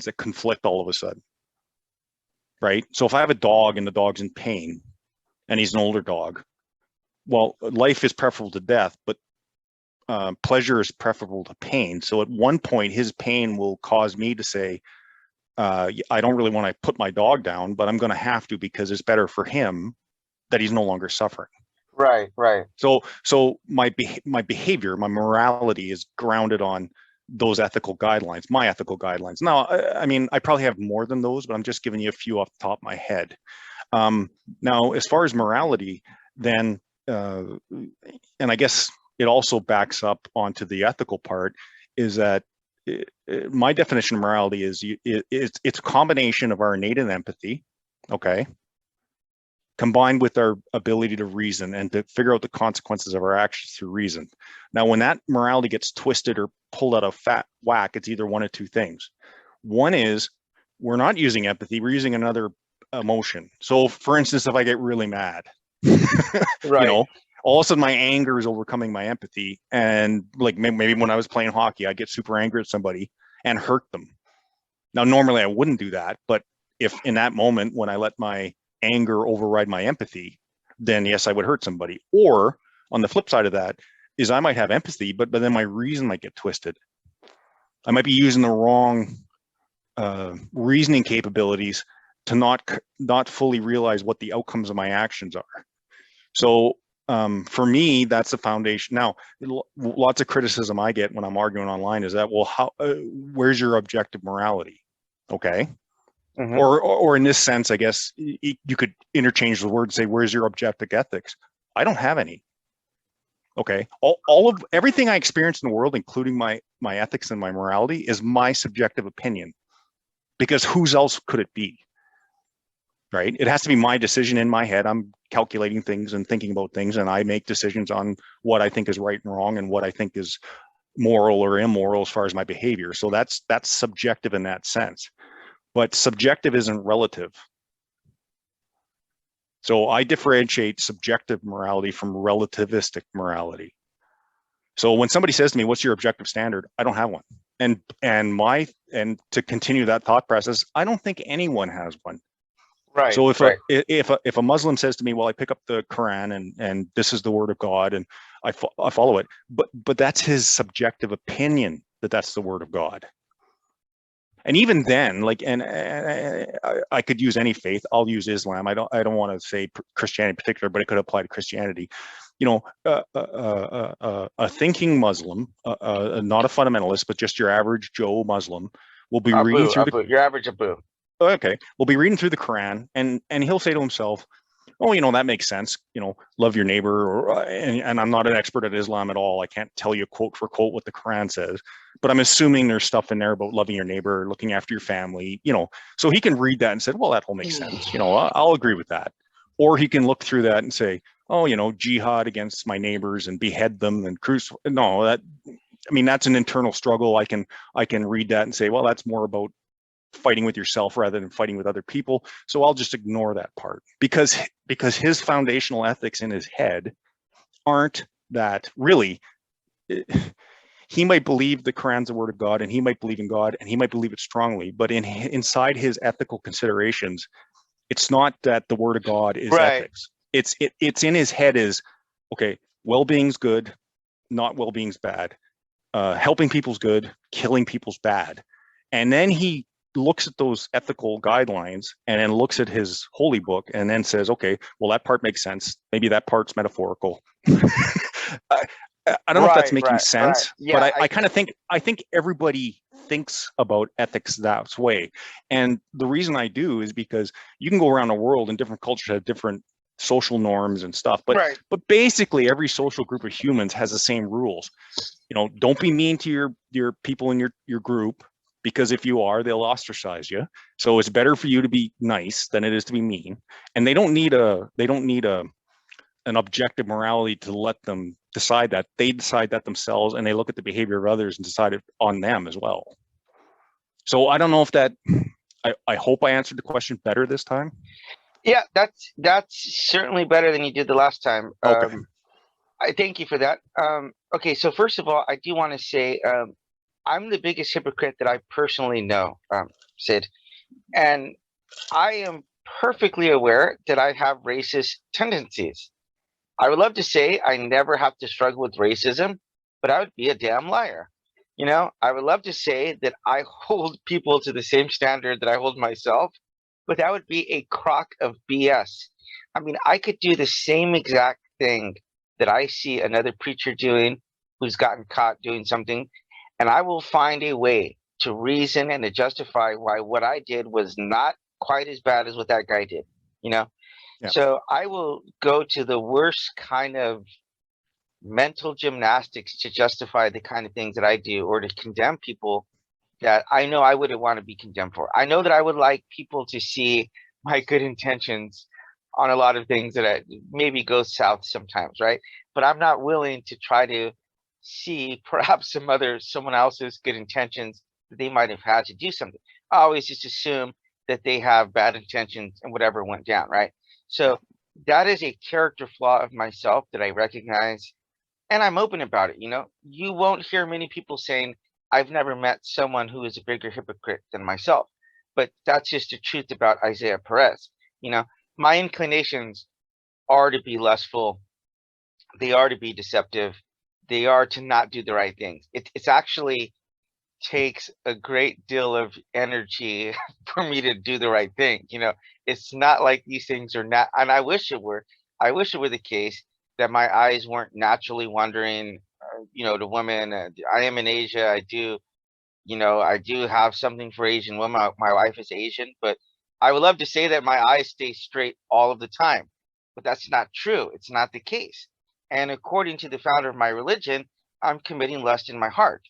that conflict all of a sudden, right? So if I have a dog and the dog's in pain and he's an older dog, well, life is preferable to death, but pleasure is preferable to pain. So at one point, his pain will cause me to say, I don't really want to put my dog down, but I'm going to have to, because it's better for him that he's no longer suffering. Right. So my behavior, my morality is grounded on those ethical guidelines, my ethical guidelines. Now, I mean, I probably have more than those, but I'm just giving you a few off the top of my head. Now, as far as morality, then, and I guess it also backs up onto the ethical part, is that my definition of morality is it's a combination of our innate empathy, okay, combined with our ability to reason and to figure out the consequences of our actions through reason. Now, when that morality gets twisted or pulled out of fat whack, it's either one of two things. One is we're not using empathy, we're using another emotion. So for instance, if I get really mad, right. You know, all of a sudden my anger is overcoming my empathy. And like maybe when I was playing hockey, I get super angry at somebody and hurt them. Now, normally I wouldn't do that, but if in that moment when I let my anger override my empathy, then yes, I would hurt somebody. Or on the flip side of that is I might have empathy, but then my reason might get twisted. I might be using the wrong reasoning capabilities to not fully realize what the outcomes of my actions are. So for me, that's the foundation. Now, lots of criticism I get when I'm arguing online is that, well, where's your objective morality? Okay. Mm-hmm. Or in this sense, I guess you could interchange the word and say, where's your objective ethics? I don't have any. Okay. All of everything I experience in the world, including my ethics and my morality, is my subjective opinion, because whose else could it be? Right? It has to be my decision in my head. I'm calculating things and thinking about things, and I make decisions on what I think is right and wrong and what I think is moral or immoral as far as my behavior. So that's subjective in that sense. But subjective isn't relative. So I differentiate subjective morality from relativistic morality. So when somebody says to me, what's your objective standard? I don't have one. And to continue that thought process, I don't think anyone has one. Right. So if a Muslim says to me, well, I pick up the Quran and this is the word of God and I follow it, but that's his subjective opinion that that's the word of God. And even then, like, and I could use any faith. I'll use Islam. I don't want to say Christianity in particular, but it could apply to Christianity. You know, a thinking Muslim, not a fundamentalist, but just your average Joe Muslim, will be reading through your average Abu. Okay, we'll be reading through the Quran, and he'll say to himself, oh, you know, that makes sense. You know, love your neighbor, and I'm not an expert at Islam at all. I can't tell you quote for quote what the Quran says, but I'm assuming there's stuff in there about loving your neighbor, looking after your family, you know, so he can read that and say, well, that all makes sense. You know, I'll agree with that. Or he can look through that and say, oh, you know, jihad against my neighbors and behead them and crucify. No, I mean, that's an internal struggle. I can read that and say, well, that's more about fighting with yourself rather than fighting with other people. So I'll just ignore that part because his foundational ethics in his head aren't that really. He might believe the Quran's the word of God, and he might believe in God, and he might believe it strongly, but inside his ethical considerations, it's not that the word of God is ethics. It's in his head is, okay, well-being's good, not well-being's bad. Helping people's good, killing people's bad. And then he looks at those ethical guidelines and then looks at his holy book and then says, okay, well, that part makes sense. Maybe that part's metaphorical. I don't know if that's making sense, yeah, but I kind of think everybody thinks about ethics that way. And the reason I do is because you can go around the world and different cultures have different social norms and stuff, but basically every social group of humans has the same rules. You know, don't be mean to your people in your group, because if you are, they'll ostracize you. So it's better for you to be nice than it is to be mean. And they don't need an objective morality to let them decide that. They decide that themselves, and they look at the behavior of others and decide it on them as well. So I don't know if that, I hope I answered the question better this time. Yeah, that's certainly better than you did the last time. Okay. I thank you for that. Okay, so first of all, I do want to say I'm the biggest hypocrite that I personally know, Sid. And I am perfectly aware that I have racist tendencies. I would love to say I never have to struggle with racism, but I would be a damn liar. You know, I would love to say that I hold people to the same standard that I hold myself, but that would be a crock of BS. I mean, I could do the same exact thing that I see another preacher doing who's gotten caught doing something, and I will find a way to reason and to justify why what I did was not quite as bad as what that guy did, you know? Yeah. So I will go to the worst kind of mental gymnastics to justify the kind of things that I do, or to condemn people that I know I wouldn't want to be condemned for. I know that I would like people to see my good intentions on a lot of things that maybe go south sometimes, right? But I'm not willing to try to see perhaps someone else's good intentions that they might have had to do something. I always just assume that they have bad intentions and whatever went down, right? So that is a character flaw of myself that I recognize, and I'm open about it. You know, you won't hear many people saying, I've never met someone who is a bigger hypocrite than myself, but that's just the truth about Isaiah Perez. You know, my inclinations are to be lustful They are to be deceptive. They are to not do the right things. It's actually takes a great deal of energy for me to do the right thing. It's not like these things are not, and I wish it were. I wish it were the case that my eyes weren't naturally wandering, to women. I am in Asia. I do have something for Asian women. My wife is Asian, but I would love to say that my eyes stay straight all of the time, but that's not true. It's not the case. And according to the founder of my religion, I'm committing lust in my heart.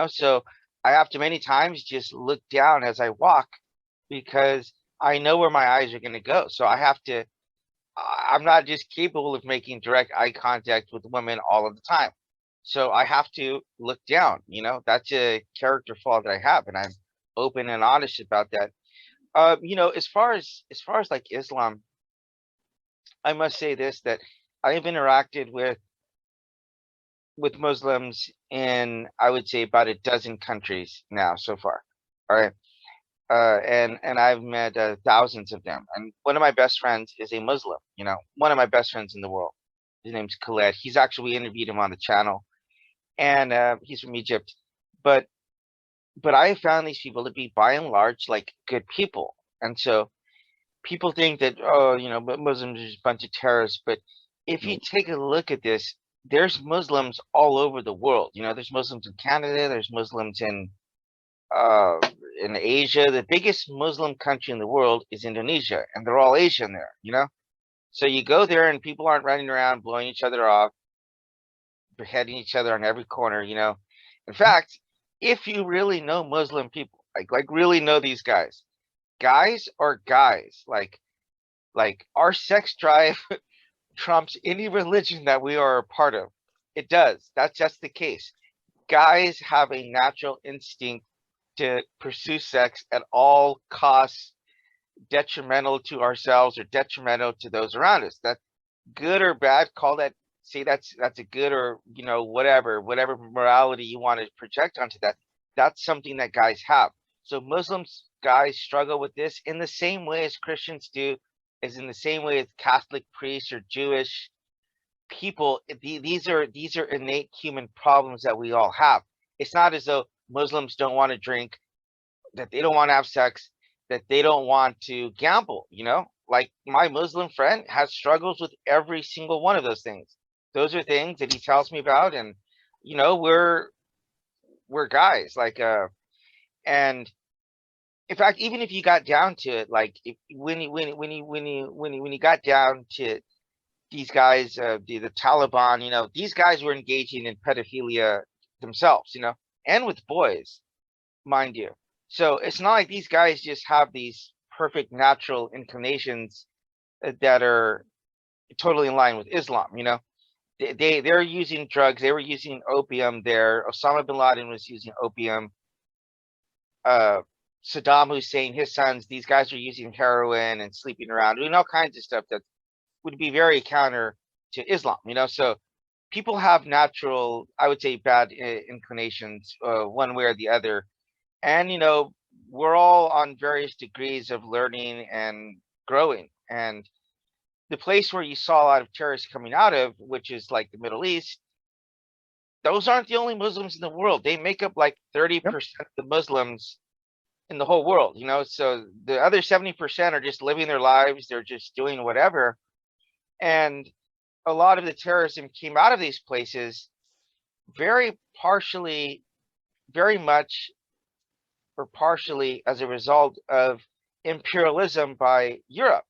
So I have to many times just look down as I walk because I know where my eyes are going to go. So I'm not just capable of making direct eye contact with women all of the time. So I have to look down. That's a character flaw that I have, and I'm open and honest about that. As far as like Islam, I must say this, that I have interacted with Muslims in, I would say, about a dozen countries now so far. All right. And I've met thousands of them. And one of my best friends is a Muslim, one of my best friends in the world. His name's Khaled. He's actually, we interviewed him on the channel, and he's from Egypt. But I have found these people to be, by and large, like good people. And so people think that, oh, Muslims are just a bunch of terrorists. But if you take a look at this, there's Muslims all over the world. There's Muslims in Canada. There's Muslims uh, in Asia. The biggest Muslim country in the world is Indonesia, and they're all Asian there. So you go there and people aren't running around blowing each other off, beheading each other on every corner. In fact, if you really know Muslim people, like really know these guys are guys, like our sex drive trumps any religion that we are a part of. It does. That's just the case. Guys have a natural instinct to pursue sex at all costs, detrimental to ourselves or detrimental to those around us. That's good or bad. Call that, say that's a good or whatever morality you want to project onto that. That's something that guys have. So Muslims guys struggle with this in the same way as Christians do, is in the same way as Catholic priests or Jewish people. These are innate human problems that we all have. It's not as though Muslims don't want to drink, that they don't want to have sex, that they don't want to gamble. Like my Muslim friend has struggles with every single one of those things. Those are things that he tells me about, and we're guys, and in fact, even if you got down to it, like when you got down to these guys, the Taliban, these guys were engaging in pedophilia themselves, and with boys, mind you. So it's not like these guys just have these perfect natural inclinations that are totally in line with Islam. They're using drugs. They were using opium there. Osama bin Laden was using opium. Saddam Hussein, his sons, these guys are using heroin and sleeping around, doing all kinds of stuff that would be very counter to Islam. So people have natural, I would say, bad inclinations, one way or the other. And, we're all on various degrees of learning and growing. And the place where you saw a lot of terrorists coming out of, which is like the Middle East, those aren't the only Muslims in the world. They make up like 30% of the Muslims in the whole world, so the other 70% are just living their lives. They're just doing whatever. And a lot of the terrorism came out of these places very much or partially as a result of imperialism by Europe.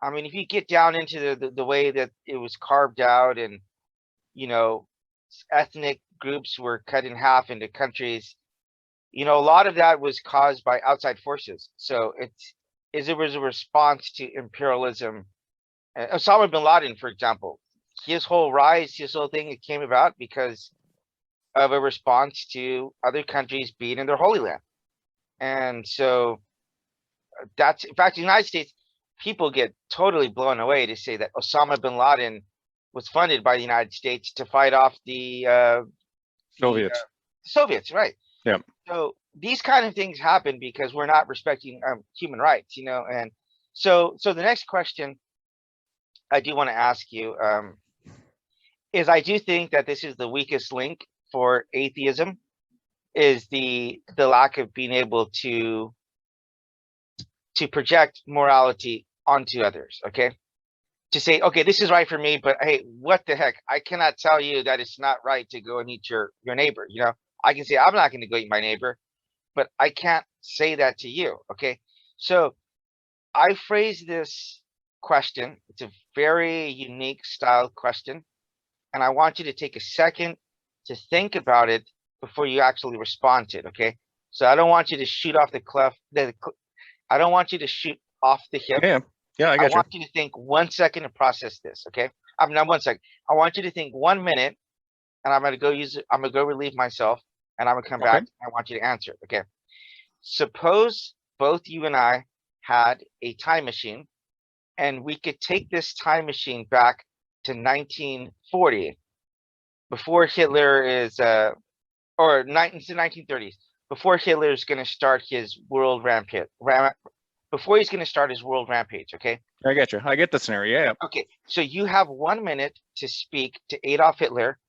I mean, if you get down into the way that it was carved out, and ethnic groups were cut in half into countries, a lot of that was caused by outside forces. So it was a response to imperialism. Osama bin Laden, for example, his whole rise, his whole thing, it came about because of a response to other countries being in their Holy Land. And so that's, in fact, the United States, people get totally blown away to say that Osama bin Laden was funded by the United States to fight off the Soviets, right? Yeah. So these kind of things happen because we're not respecting human rights, and so the next question I do want to ask you, is I do think that this is the weakest link for atheism, is the lack of being able to project morality onto others. Okay, to say, okay, this is right for me, but hey, what the heck? I cannot tell you that it's not right to go and eat your neighbor. You know, I can say I'm not going to go eat my neighbor, but I can't say that to you. Okay, so I phrase this question. It's a very unique style question, and I want you to take a second to think about it before you actually respond to it. Okay, so I don't want you to shoot off the cliff. I don't want you to shoot off the hip. Yeah, yeah, I I got you. want you to think 1 second to process this. Okay, I'm not 1 second. I want you to think 1 minute, and I'm gonna go use it. I'm gonna go relieve myself, and I'm gonna come Okay. back. I want you to answer it. Okay. Suppose both you and I had a time machine, and we could take this time machine back to 1940, before Hitler is, or 1930s, before Hitler is going to start his world rampage. Before he's going to start his world rampage. Okay. I get you. I get the scenario. Yeah. Okay. So you have 1 minute to speak to Adolf Hitler.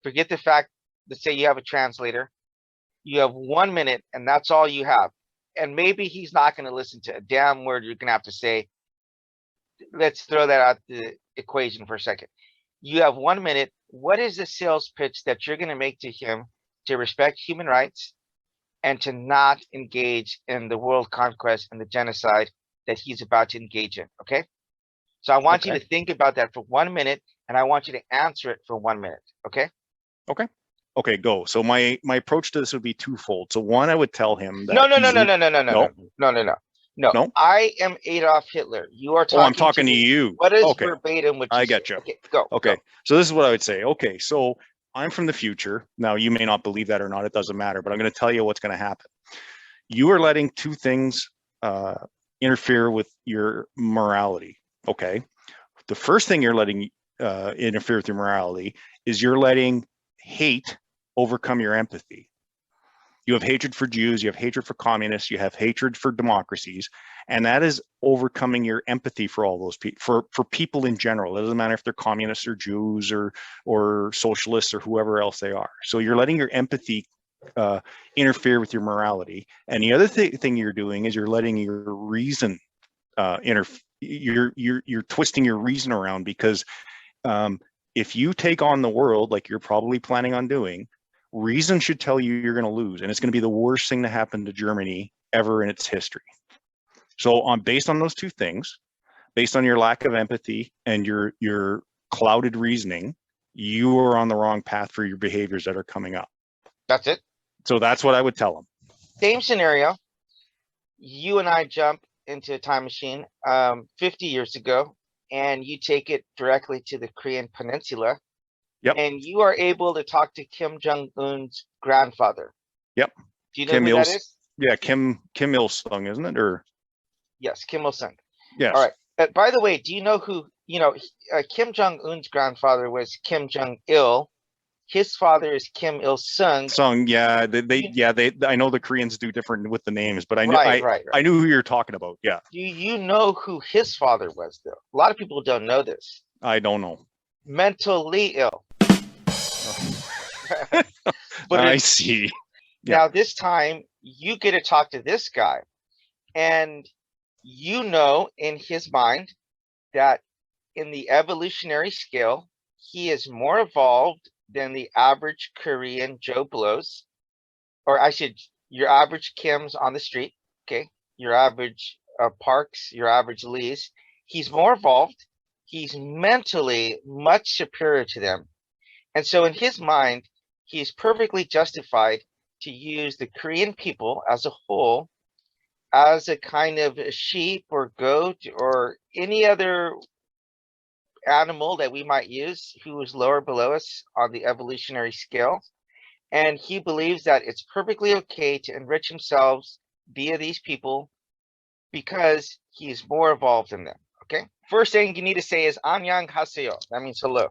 Forget the fact that, say you have a translator. You have 1 minute, and that's all you have. And maybe he's not going to listen to a damn word you're going to have to say. Let's throw that out the equation for a second. You have 1 minute. What is the sales pitch that you're going to make to him to respect human rights and to not engage in the world conquest and the genocide that he's about to engage in? Okay. So I want you to think about that for 1 minute, and I want you to answer it for 1 minute. Okay. Okay. Okay, go. So my approach to this would be twofold. So one, I would tell him that No. I am Adolf Hitler. You are talking. Oh, I'm talking to you. What is verbatim? What you I get you. Okay, go. Okay. Go. So this is what I would say. Okay, so I'm from the future. Now you may not believe that or not. It doesn't matter. But I'm going to tell you what's going to happen. You are letting two things interfere with your morality. Okay. The first thing you're letting interfere with your morality is you're letting hate overcome your empathy. You have hatred for Jews, you have hatred for communists, you have hatred for democracies, and that is overcoming your empathy for all those people, for people in general. It doesn't matter if they're communists or Jews or socialists or whoever else they are. So you're letting your empathy interfere with your morality. And the other thing you're doing is you're letting your reason you're twisting your reason around, because if you take on the world like you're probably planning on doing, reason should tell you you're going to lose, and it's going to be the worst thing to happen to Germany ever in its history. So based on those two things, based on your lack of empathy and your clouded reasoning, you are on the wrong path for your behaviors that are coming up. That's it. So that's what I would tell them. Same scenario. You and I jump into a time machine 50 years ago, and you take it directly to the Korean Peninsula. Yep. And you are able to talk to Kim Jong-un's grandfather. Yep. Do you know who that is? Yeah, Kim Il-sung, isn't it? Or yes, Kim Il-sung. Yes. All right. By the way, do you know who? Kim Jong-un's grandfather was Kim Jong-il. His father is Kim Il-sung. Yeah, I know the Koreans do different with the names, but I knew I knew who you're talking about. Yeah. Do you know who his father was, though? A lot of people don't know this. I don't know. Mentally ill. But I see. Yeah. Now this time you get to talk to this guy, and in his mind that in the evolutionary scale, he is more evolved than the average Korean Joe Blows, or your average Kims on the street. Okay, your average Parks, your average Lees. He's more evolved. He's mentally much superior to them. And so in his mind, he's perfectly justified to use the Korean people as a whole as a kind of a sheep or goat or any other animal that we might use who is lower below us on the evolutionary scale. And he believes that it's perfectly okay to enrich himself via these people because he's more evolved than them. Okay. First thing you need to say is "Annyeonghaseyo." That means hello.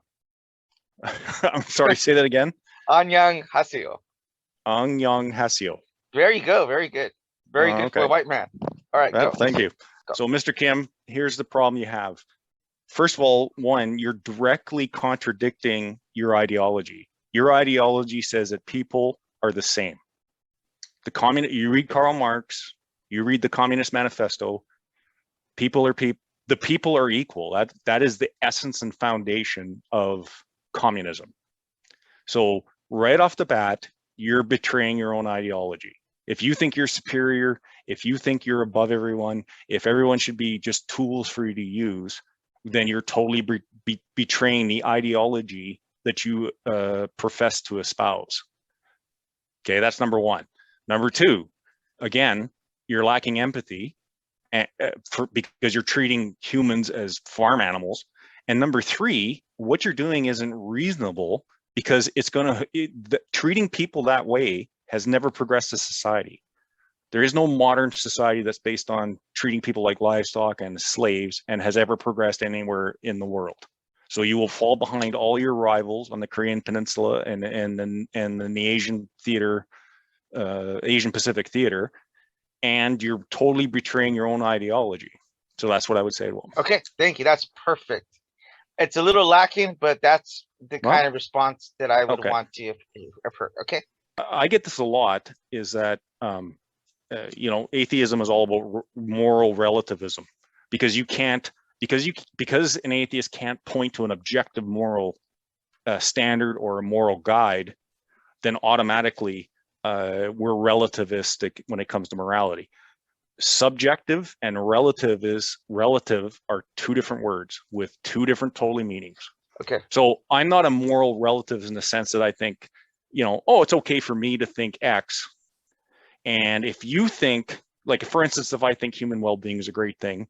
I'm sorry. Say that again. "Annyeonghaseyo." "Annyeonghaseyo." There you go. Very good. Very good for a white man. All right. Go. Thank you. Go. So, Mr. Kim, here's the problem you have. first of all, one, you're directly contradicting your ideology. Your ideology says that people are the same. You read Karl Marx, you read the Communist Manifesto, people are people. The people are equal. That is the essence and foundation of communism. So right off the bat, you're betraying your own ideology. If you think you're superior, if you think you're above everyone, if everyone should be just tools for you to use, then you're totally betraying the ideology that you profess to espouse. Okay, that's number one. Number two, again, you're lacking empathy because you're treating humans as farm animals. And number three, what you're doing isn't reasonable because treating people that way has never progressed as society. There is no modern society that's based on treating people like livestock and slaves and has ever progressed anywhere in the world. So you will fall behind all your rivals on the Korean Peninsula and the Asian theater, Asian Pacific theater, and you're totally betraying your own ideology. So that's what I would say to them. Okay, thank you. That's perfect. It's a little lacking, but that's the kind of response that I would want to have heard. Okay. I get this a lot, is that, atheism is all about moral relativism, because because an atheist can't point to an objective moral standard or a moral guide, then automatically we're relativistic when it comes to morality. Subjective and relative are two different words with two different totally meanings. Okay. So I'm not a moral relative in the sense that I think, it's okay for me to think X. And if you think, like, for instance, if I think human well-being is a great thing,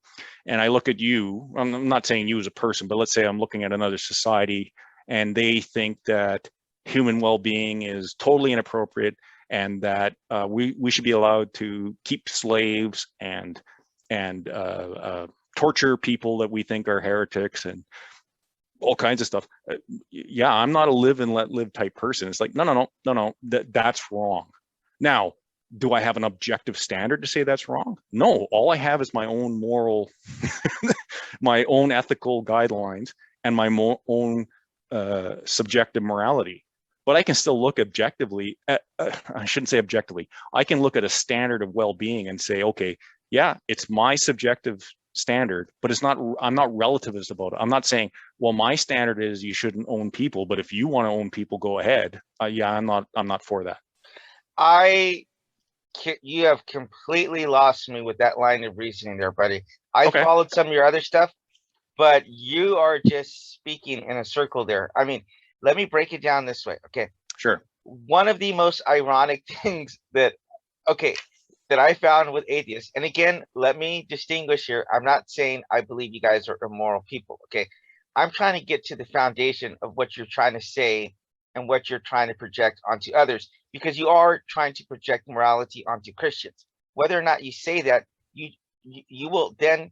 and I look at you, I'm not saying you as a person, but let's say I'm looking at another society and they think that human well-being is totally inappropriate, and that we should be allowed to keep slaves and torture people that we think are heretics and all kinds of stuff. Yeah, I'm not a live and let live type person. It's like, no, that's wrong. Now, do I have an objective standard to say that's wrong? No, all I have is my own moral, my own ethical guidelines, and my own subjective morality. But I can still look objectively at, I shouldn't say objectively, I can look at a standard of well-being and say, okay, yeah, it's my subjective standard, but I'm not relativist about it. I'm not saying, well, my standard is you shouldn't own people, but if you want to own people, go ahead. Yeah, I'm not for that. You have completely lost me with that line of reasoning there, buddy. I followed some of your other stuff, but you are just speaking in a circle there. I mean, let me break it down this way. Okay. Sure. One of the most ironic things that I found with atheists, and again, let me distinguish here. I'm not saying I believe you guys are immoral people. Okay. I'm trying to get to the foundation of what you're trying to say and what you're trying to project onto others, because you are trying to project morality onto Christians. Whether or not you say that, you will then,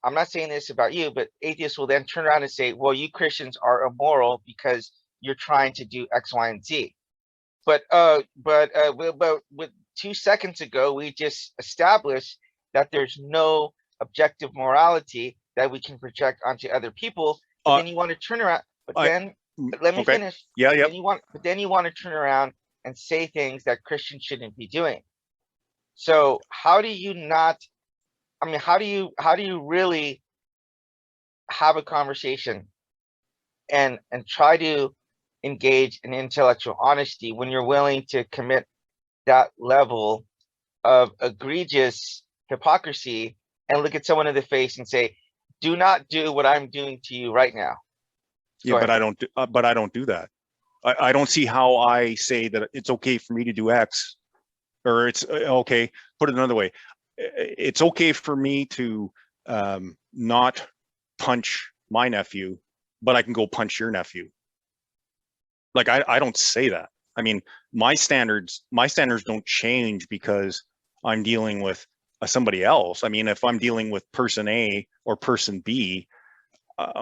I'm not saying this about you, but atheists will then turn around and say, well, you Christians are immoral because you're trying to do X, Y, and Z. But with 2 seconds ago, we just established that there's no objective morality that we can project onto other people. But then you want to turn around, let me finish. Yeah. Then you want to turn around and say things that Christians shouldn't be doing. So how do you really have a conversation and try to engage in intellectual honesty when you're willing to commit that level of egregious hypocrisy and look at someone in the face and say, do not do what I'm doing to you right now? Yeah, but I don't do that. I don't see how I say that it's okay for me to do X, or it's okay. Put it another way, it's okay for me to not punch my nephew, but I can go punch your nephew. Like, I don't say that. I mean, my standards don't change because I'm dealing with somebody else. I mean, if I'm dealing with person A or person B,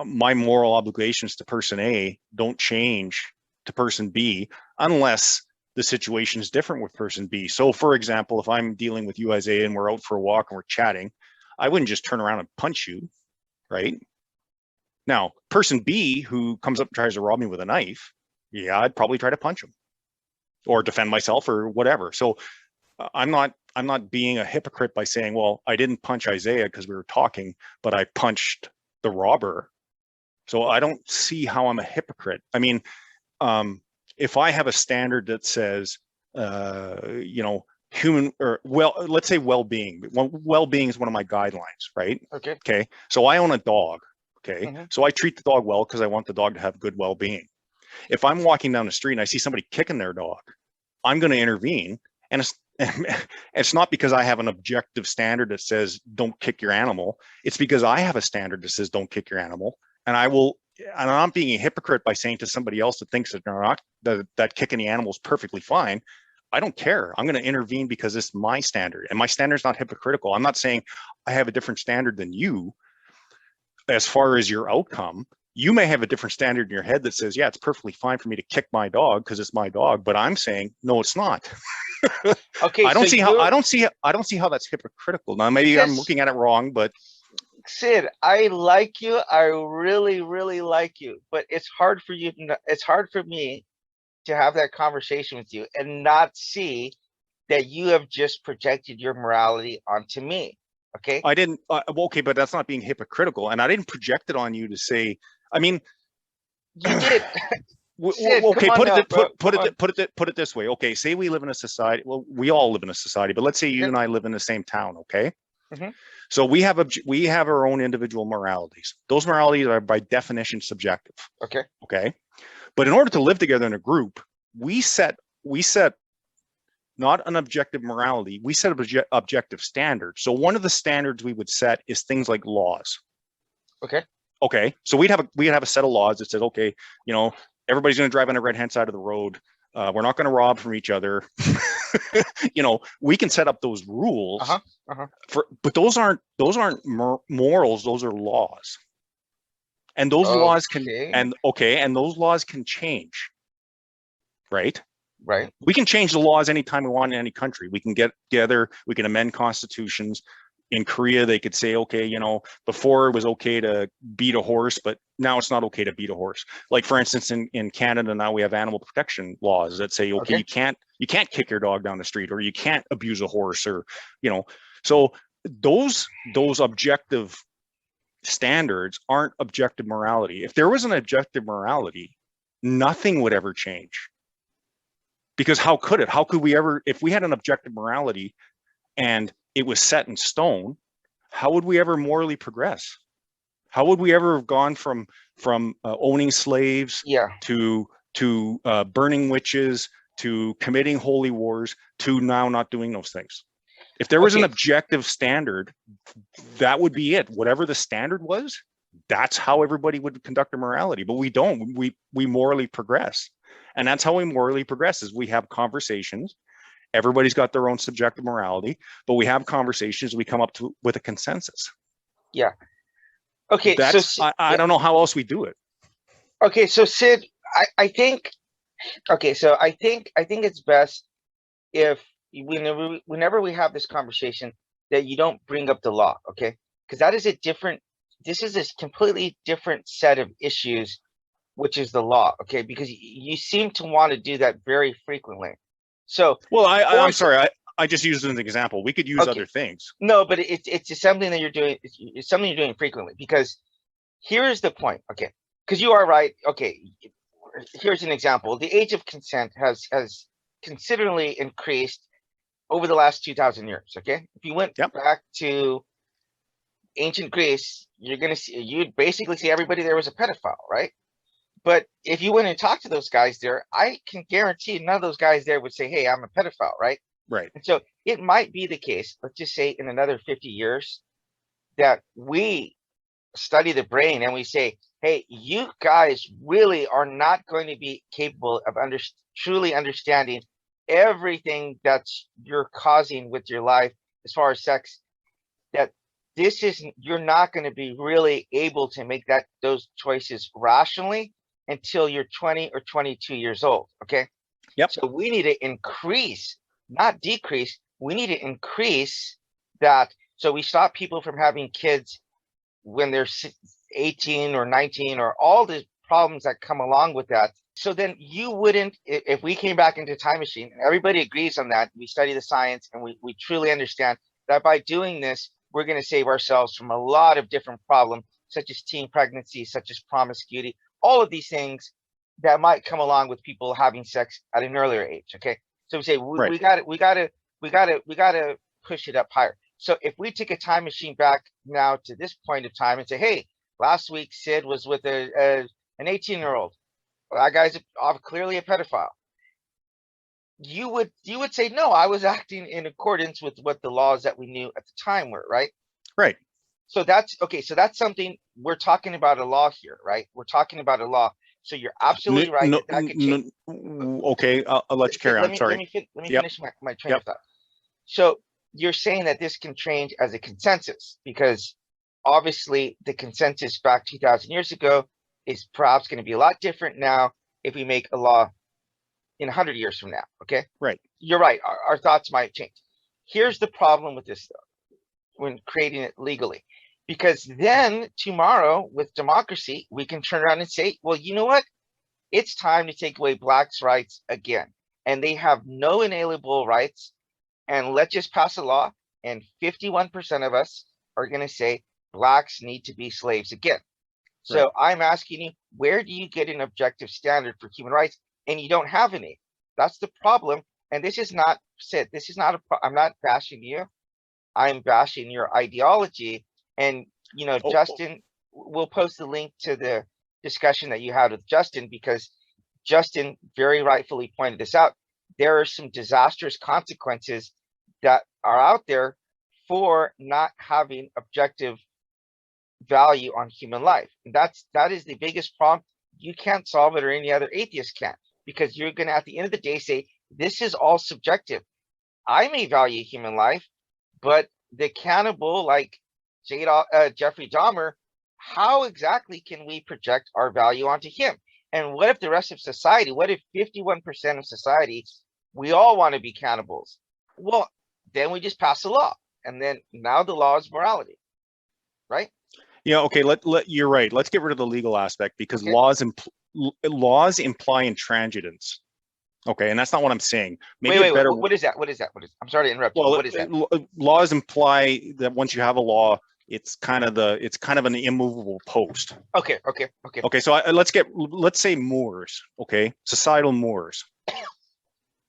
my moral obligations to person A don't change to person B unless the situation is different with person B. So for example, if I'm dealing with you, Isaiah, and we're out for a walk and we're chatting, I wouldn't just turn around and punch you, right? Now, person B who comes up and tries to rob me with a knife, yeah, I'd probably try to punch him or defend myself or whatever. So I'm not being a hypocrite by saying, well, I didn't punch Isaiah because we were talking, but I punched the robber. So I don't see how I'm a hypocrite. I mean, if I have a standard that says, human, or let's say well-being. Well-being is one of my guidelines, right? Okay. So I own a dog. Okay. So I treat the dog well because I want the dog to have good well-being. If I'm walking down the street and I see somebody kicking their dog, I'm going to intervene. And it's not because I have an objective standard that says don't kick your animal. It's because I have a standard that says don't kick your animal. And I'm not being a hypocrite by saying to somebody else that thinks that they're not, that kicking the animal is perfectly fine. I don't care. I'm going to intervene because it's my standard, and my standard is not hypocritical. I'm not saying I have a different standard than you as far as your outcome. You may have a different standard in your head that says, yeah, it's perfectly fine for me to kick my dog because it's my dog, but I'm saying, no, it's not. Okay. I don't see how that's hypocritical. Now, maybe I'm looking at it wrong, but Sid, I like you. I really, really like you, but it's hard for you. It's hard for me to have that conversation with you and not see that you have just projected your morality onto me. Okay. I didn't. Okay, but that's not being hypocritical, and I didn't project it on you to say. I mean, you did. Sid, okay, put it this way. Okay, say we live in a society. Well, we all live in a society, but let's say you and I live in the same town. Okay. So we have our own individual moralities. Those moralities are by definition subjective. Okay. But in order to live together in a group, we set not an objective morality, we set objective standards. So one of the standards we would set is things like laws. Okay. So we'd have a set of laws that said, okay, everybody's going to drive on the right-hand side of the road. We're not going to rob from each other. We can set up those rules, but those aren't morals. Those are laws, and those laws can change, right? Right. We can change the laws anytime we want in any country. We can get together. We can amend constitutions. In Korea, they could say, okay, before it was okay to beat a horse, but now it's not okay to beat a horse. Like, for instance, in Canada now we have animal protection laws that say, okay, you can't kick your dog down the street, or you can't abuse a horse, or so those objective standards aren't objective morality. If there was an objective morality, nothing would ever change. Because how could it? How could we ever, if we had an objective morality and it was set in stone, how would we ever morally progress? How would we ever have gone from owning slaves to burning witches, to committing holy wars, to now not doing those things? If there was an objective standard, that would be it. Whatever the standard was, that's how everybody would conduct their morality. But we don't. We morally progress. And that's how we morally progress, is we have conversations. Everybody's got their own subjective morality, but we have conversations. We come up with a consensus. Yeah. Okay. I don't know how else we do it. Okay. So Sid, I think it's best if whenever we have this conversation that you don't bring up the law. Okay. Because this is a completely different set of issues, which is the law. Okay. Because you seem to want to do that very frequently. So, well, I'm sorry. I just used it as an example. We could use other things. No, but it's something that you're doing. It's something you're doing frequently, because here's the point. Okay. Because you are right. Okay. Here's an example. The age of consent has considerably increased over the last 2,000 years. Okay. If you went back to ancient Greece, you'd basically see everybody there was a pedophile, right? But if you went and talked to those guys there, I can guarantee none of those guys there would say, hey, I'm a pedophile, right? Right. And so it might be the case, let's just say in another 50 years, that we study the brain and we say, hey, you guys really are not going to be capable of truly understanding everything that's you're causing with your life as far as sex, that you're not going to be really able to make those choices rationally until you're 20 or 22 years old. Okay. Yep. So we need to increase, not decrease. We need to increase that. So we stop people from having kids when they're 18 or 19 or all the problems that come along with that. So then you wouldn't, if we came back into time machine, and everybody agrees on that, we study the science and we truly understand that by doing this, we're going to save ourselves from a lot of different problems, such as teen pregnancy, such as promiscuity, all of these things that might come along with people having sex at an earlier age. Okay. So we say, we got to push it up higher. So if we take a time machine back now to this point of time and say, hey, last week Sid was with an 18-year-old. Well, that guy's clearly a pedophile. You would say, no, I was acting in accordance with what the laws that we knew at the time were, right? Right. So that's okay. So that's something we're talking about, a law here, right? We're talking about a law. So you're absolutely right. That could change. Okay, I'll let you carry on. Sorry. Let me finish my train of thought. So you're saying that this can change as a consensus, because obviously the consensus back 2,000 years ago is perhaps going to be a lot different now if we make a law in 100 years from now. Okay. Right. You're right. Our thoughts might change. Here's the problem with this, though, when creating it legally, because then tomorrow with democracy, we can turn around and say, well, you know what? It's time to take away blacks' rights again. And they have no inalienable rights. And let's just pass a law. And 51% of us are going to say blacks need to be slaves again. So right. I'm asking you, where do you get an objective standard for human rights? And you don't have any. That's the problem. And this is not said. This is not I'm not bashing you. I'm bashing your ideology. And, you know, Justin, we'll post the link to the discussion that you had with Justin, because Justin very rightfully pointed this out. There are some disastrous consequences that are out there for not having objective value on human life. And that is the biggest problem. You can't solve it, or any other atheist can, because you're going to, at the end of the day, say, this is all subjective. I may value human life, but the cannibal like Jeffrey Dahmer, how exactly can we project our value onto him? And what if the rest of society, what if 51% of society, we all want to be cannibals? Well, then we just pass a law. And then now the law is morality, right? Yeah, okay, you're right. Let's get rid of the legal aspect, because Okay. laws imply intransigence. Okay, and that's not what I'm saying. Maybe wait, what is that? I'm sorry to interrupt you. What is that? Laws imply that once you have a law, it's kind of an immovable post. Okay. So let's say mores. Okay, societal mores.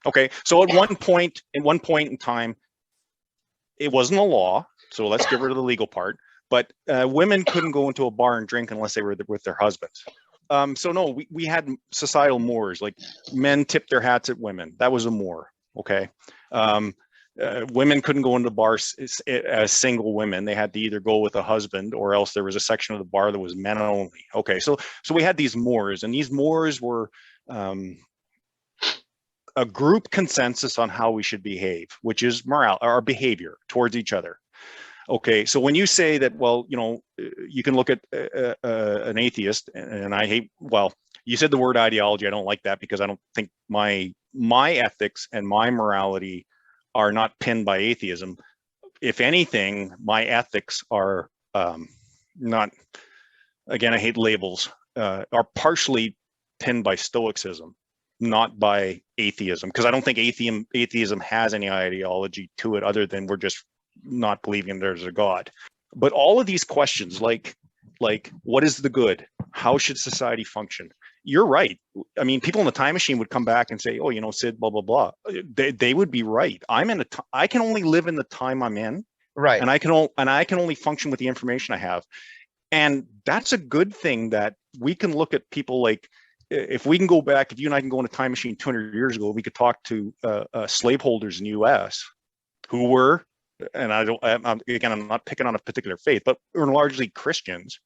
Okay, so at one point in time, it wasn't a law. So let's get rid of the legal part. But women couldn't go into a bar and drink unless they were with their husbands. So no, we had societal mores, like men tipped their hats at women. That was a more. Okay. Women couldn't go into bars as single women. They had to either go with a husband, or else there was a section of the bar that was men only. Okay. So we had these mores, and these mores were a group consensus on how we should behave, which is morale, our behavior towards each other. Okay, so when you say that, well, you know, you can look at an atheist, and I hate, well, you said the word ideology. I don't like that, because I don't think my ethics and my morality are not pinned by atheism. If anything, my ethics are not, again, I hate labels, are partially pinned by Stoicism, not by atheism, because I don't think atheism has any ideology to it other than we're just not believing there's a God. But all of these questions, like what is the good? How should society function? You're right. I mean, people in the time machine would come back and say, oh, you know, Sid, blah, blah, blah. They would be right. I can only live in the time I'm in. Right. And I can only function with the information I have. And that's a good thing, that we can look at people like, if we can go back, if you and I can go in a time machine 200 years ago, we could talk to slaveholders in the US who were, and I'm not picking on a particular faith, but were largely Christians.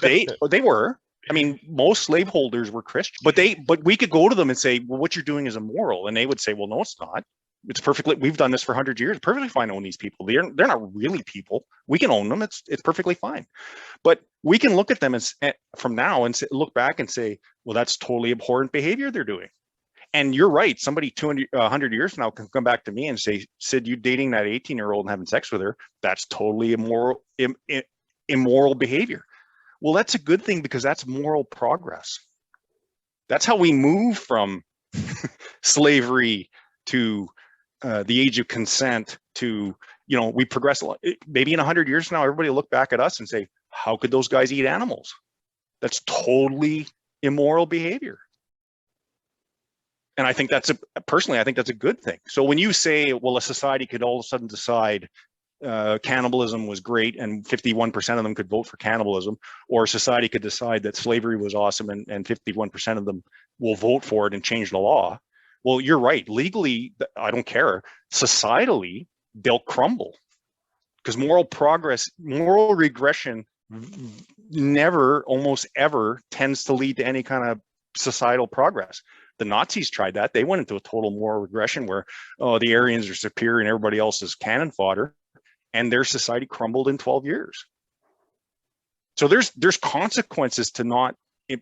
They were. I mean, most slaveholders were Christian, but we could go to them and say, well, what you're doing is immoral. And they would say, well, no, it's not. It's perfectly, we've done this for 100 years. Perfectly fine to own these people. They're not really people. We can own them. It's perfectly fine. But we can look at them from now and look back and say, well, that's totally abhorrent behavior they're doing. And you're right. Somebody 100 years from now can come back to me and say, Sid, you dating that 18-year-old and having sex with her, that's totally immoral behavior. Well, that's a good thing because that's moral progress. That's how we move from slavery to the age of consent to, we progress a lot. Maybe in 100 years from now, everybody will look back at us and say, how could those guys eat animals? That's totally immoral behavior. And I think personally, I think that's a good thing. So when you say, well, a society could all of a sudden decide cannibalism was great and 51% of them could vote for cannibalism, or society could decide that slavery was awesome and 51% of them will vote for it and change the law. Well, you're right. Legally, I don't care. Societally, they'll crumble because moral progress, moral regression never, almost ever tends to lead to any kind of societal progress. The Nazis tried that. They went into a total moral regression where, the Aryans are superior and everybody else is cannon fodder, and their society crumbled in 12 years. So there's consequences to not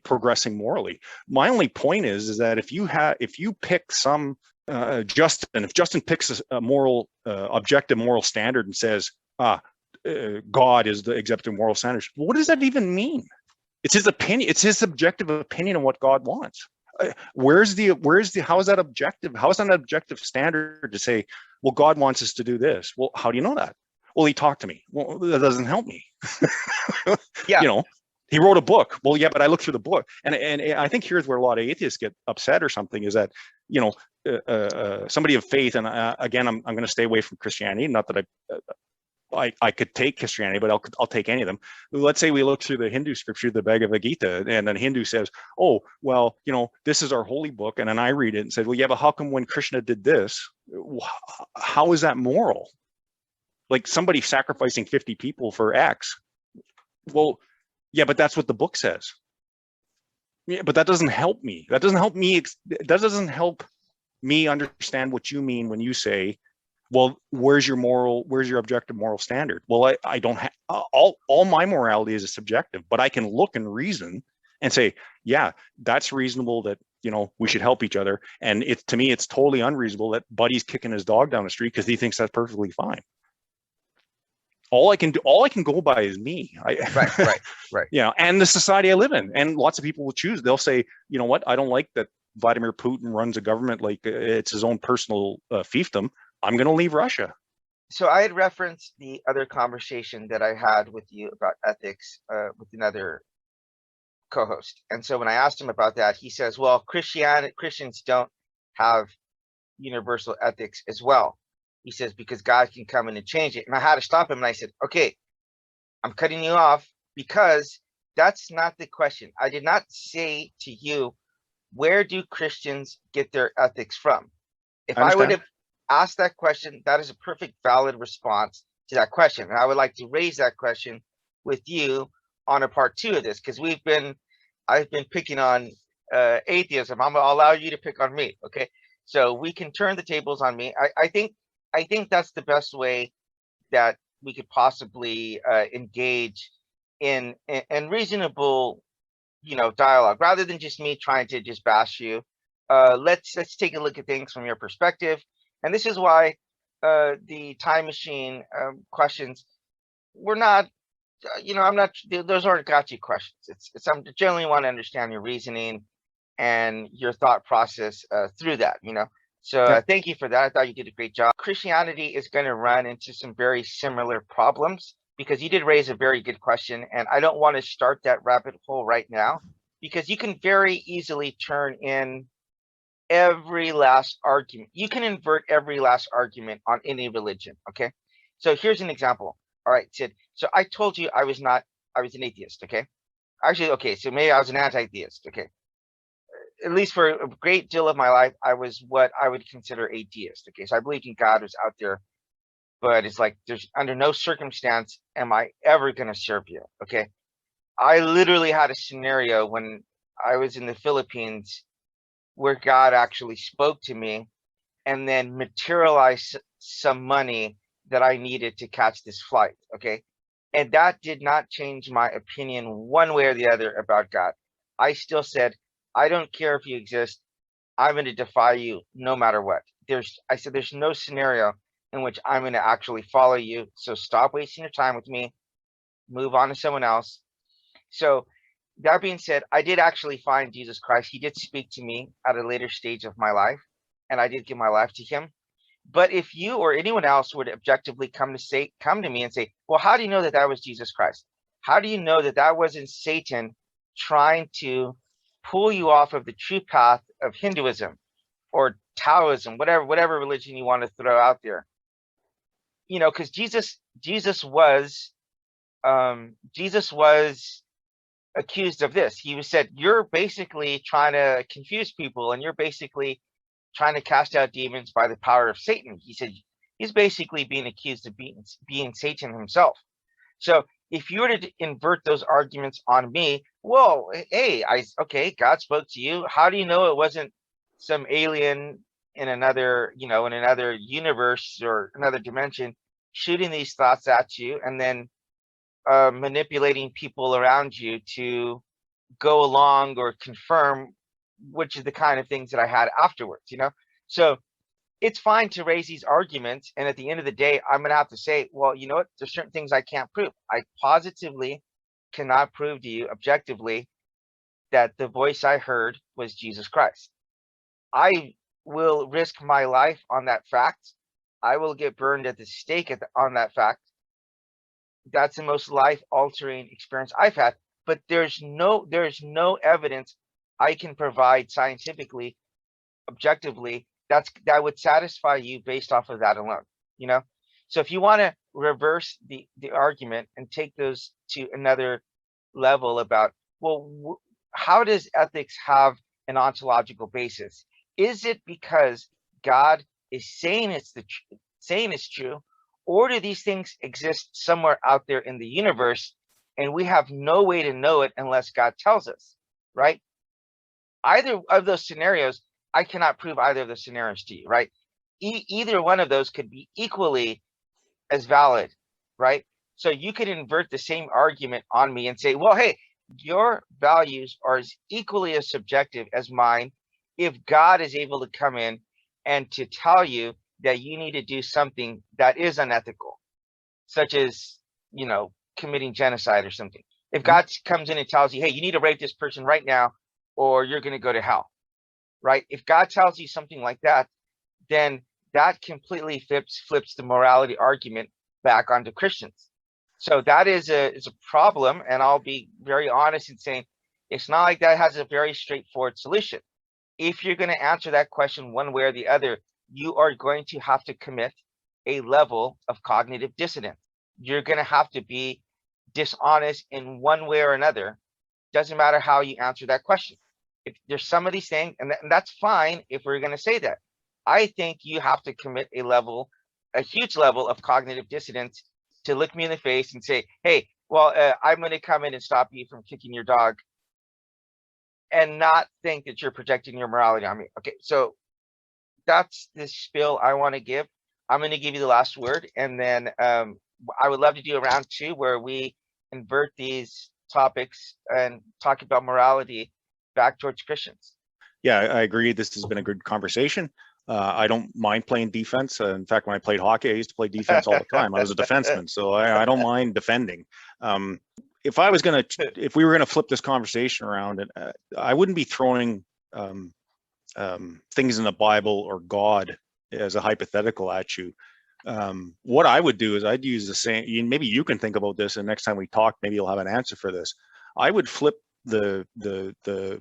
progressing morally. My only point is that if you pick some if Justin picks a moral objective moral standard and says, God is the objective moral standard, what does that even mean? It's his opinion. It's his subjective opinion on what God wants. How is that objective? How is that an objective standard to say, well, God wants us to do this? Well, how do you know that? Well, he talked to me. Well, that doesn't help me. Yeah. He wrote a book. Well, yeah, but I looked through the book, and I think here's where a lot of atheists get upset or something, is that somebody of faith, and again, I'm going to stay away from Christianity. Not that I could take Christianity, but I'll take any of them. Let's say we look through the Hindu scripture, the Bhagavad Gita, and then Hindu says, oh, well, this is our holy book. And then I read it and said, well, yeah, but how come when Krishna did this, how is that moral? Like somebody sacrificing 50 people for X. Well, yeah, but that's what the book says. Yeah, but that doesn't help me. That doesn't help me. That doesn't help me understand what you mean when you say, well, where's your objective moral standard? Well, I don't have all my morality is subjective, but I can look and reason and say, yeah, that's reasonable that, we should help each other. And to me, it's totally unreasonable that Buddy's kicking his dog down the street because he thinks that's perfectly fine. All I can go by is me. Right. And the society I live in. And lots of people will choose. They'll say, you know what? I don't like that Vladimir Putin runs a government like it's his own personal fiefdom. I'm going to leave Russia. So I had referenced the other conversation that I had with you about ethics with another co-host. And so when I asked him about that, he says, well, Christians don't have universal ethics as well. He says, because God can come in and change it. And I had to stop him. And I said, okay, I'm cutting you off because that's not the question. I did not say to you, where do Christians get their ethics from? If I would have asked that question, that is a perfect valid response to that question. And I would like to raise that question with you on a part 2 of this, because I've been picking on atheism. I'll allow you to pick on me. Okay. So we can turn the tables on me. I think that's the best way that we could possibly engage in reasonable, dialogue, rather than just me trying to just bash you. Let's take a look at things from your perspective. And this is why the time machine questions, we're not, I'm not, those aren't gotcha questions. It's I generally want to understand your reasoning and your thought process through that, So thank you for that. I thought you did a great job. Christianity is going to run into some very similar problems, because you did raise a very good question. And I don't want to start that rabbit hole right now, because you can very easily turn in every last argument. You can invert every last argument on any religion. Okay. So here's an example. All right, Sid. So I told you I was an atheist. Okay. Actually, okay. So maybe I was an anti-theist. Okay. At least for a great deal of my life, I was what I would consider atheist. Okay. So I believed in God was out there, but it's like, there's under no circumstance am I ever going to serve you. Okay. I literally had a scenario when I was in the Philippines where God actually spoke to me and then materialized some money that I needed to catch this flight. Okay. And that did not change my opinion one way or the other about God. I still said, I don't care if you exist. I'm going to defy you no matter what. I said, there's no scenario in which I'm going to actually follow you. So stop wasting your time with me. Move on to someone else. So that being said, I did actually find Jesus Christ. He did speak to me at a later stage of my life, and I did give my life to him. But if you or anyone else would objectively come to me and say, well, how do you know that that was Jesus Christ? How do you know that that wasn't Satan trying to pull you off of the true path of Hinduism or Taoism, whatever religion you want to throw out there? You know, because Jesus was accused of this. He was said, you're basically trying to confuse people, and you're basically trying to cast out demons by the power of Satan. He said he's basically being accused of being Satan himself. So if you were to invert those arguments on me, well, hey, okay, God spoke to you. How do you know it wasn't some alien in another, in another universe or another dimension shooting these thoughts at you and then manipulating people around you to go along or confirm, which is the kind of things that I had afterwards, So it's fine to raise these arguments. And at the end of the day, I'm going to have to say, well, you know what? There's certain things I can't prove. I positively cannot prove to you objectively that the voice I heard was Jesus Christ. I will risk my life on that fact. I will get burned at the stake on that fact. That's the most life-altering experience I've had. But there's no evidence I can provide scientifically, objectively, that would satisfy you based off of that alone. So if you want to reverse the argument and take those to another level about, well, how does ethics have an ontological basis? Is it because God is saying it's true, or do these things exist somewhere out there in the universe and we have no way to know it unless God tells us, right? Either of those scenarios, I cannot prove either of the scenarios to you, right? Either one of those could be equally as valid, right? So you could invert the same argument on me and say, well, hey, your values are as equally as subjective as mine if God is able to come in and to tell you that you need to do something that is unethical, such as, committing genocide or something. If God comes in and tells you, hey, you need to rape this person right now, or you're going to go to hell, right? If God tells you something like that, then that completely flips the morality argument back onto Christians. So that is a problem, and I'll be very honest in saying it's not like that has a very straightforward solution. If you're going to answer that question one way or the other, you are going to have to commit a level of cognitive dissonance. You're going to have to be dishonest in one way or another. Doesn't matter how you answer that question. If there's some of these things, and that's fine if we're going to say that. I think you have to commit a huge level of cognitive dissonance to look me in the face and say, hey, well, I'm going to come in and stop you from kicking your dog, and not think that you're projecting your morality on me. Okay, so that's the spiel I want to give. I'm going to give you the last word, and then I would love to do a round 2 where we invert these topics and talk about morality back towards Christians. Yeah, I agree. This has been a good conversation. I don't mind playing defense. In fact, when I played hockey, I used to play defense all the time. I was a defenseman, so I don't mind defending. If we were gonna flip this conversation around, I wouldn't be throwing things in the Bible or God as a hypothetical at you. What I would do is I'd use the same. Maybe you can think about this, and next time we talk, maybe you'll have an answer for this. I would flip the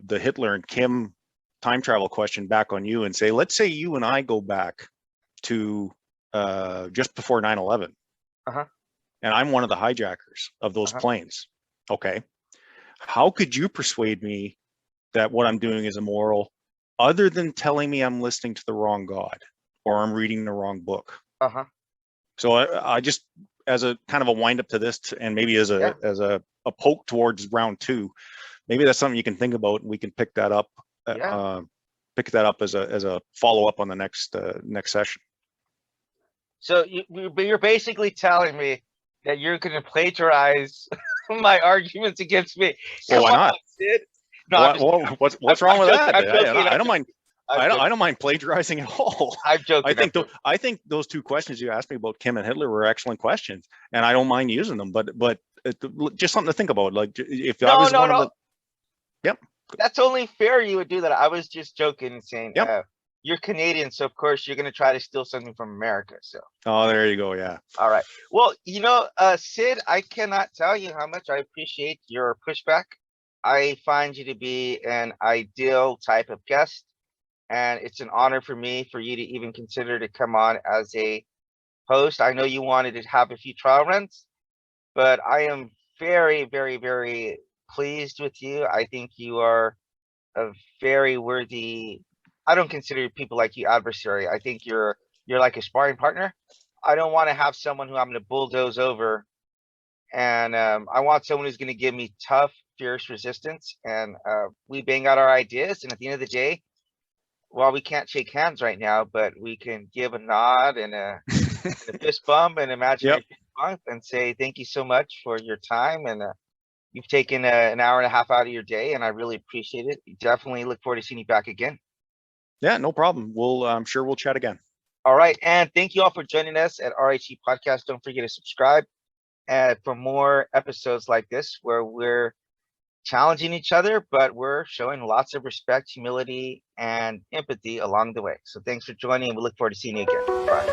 Hitler and Kim time travel question back on you and say, let's say you and I go back to just before 9/11, and I'm one of the hijackers of those planes. Okay, how could you persuade me that what I'm doing is immoral, other than telling me I'm listening to the wrong God or I'm reading the wrong book? So I just, as a kind of a wind up to this, and maybe as a poke towards round 2, maybe that's something you can think about, and we can pick that up. Pick that up as a follow up on the next session. So you're basically telling me that you're going to plagiarize my arguments against me. Well, why not? No, what's wrong with that? I don't mind. I don't mind plagiarizing at all. I'm joking. I think those 2 questions you asked me about Kim and Hitler were excellent questions, and I don't mind using them. But just something to think about. Like if I was one of the, yep. That's only fair you would do that. I was just joking and saying, Yep. You're Canadian, so of course you're going to try to steal something from America. So. Oh, there you go. Yeah. All right. Well, Sid, I cannot tell you how much I appreciate your pushback. I find you to be an ideal type of guest, and it's an honor for me for you to even consider to come on as a host. I know you wanted to have a few trial runs, but I am very, very, very pleased with you. I think you are a very worthy. I don't consider people like you adversary. I think you're like a sparring partner. I don't want to have someone who I'm going to bulldoze over, and I want someone who's going to give me tough, fierce resistance. And we bang out our ideas, and at the end of the day, well, we can't shake hands right now, but we can give a nod and a fist bump and imaginary fist bump and say thank you so much for your time, and you've taken an hour and a half out of your day, and I really appreciate it. Definitely look forward to seeing you back again. Yeah, no problem. I'm sure we'll chat again. All right. And thank you all for joining us at R.H.E. Podcast. Don't forget to subscribe for more episodes like this, where we're challenging each other, but we're showing lots of respect, humility, and empathy along the way. So thanks for joining, and we look forward to seeing you again. Bye.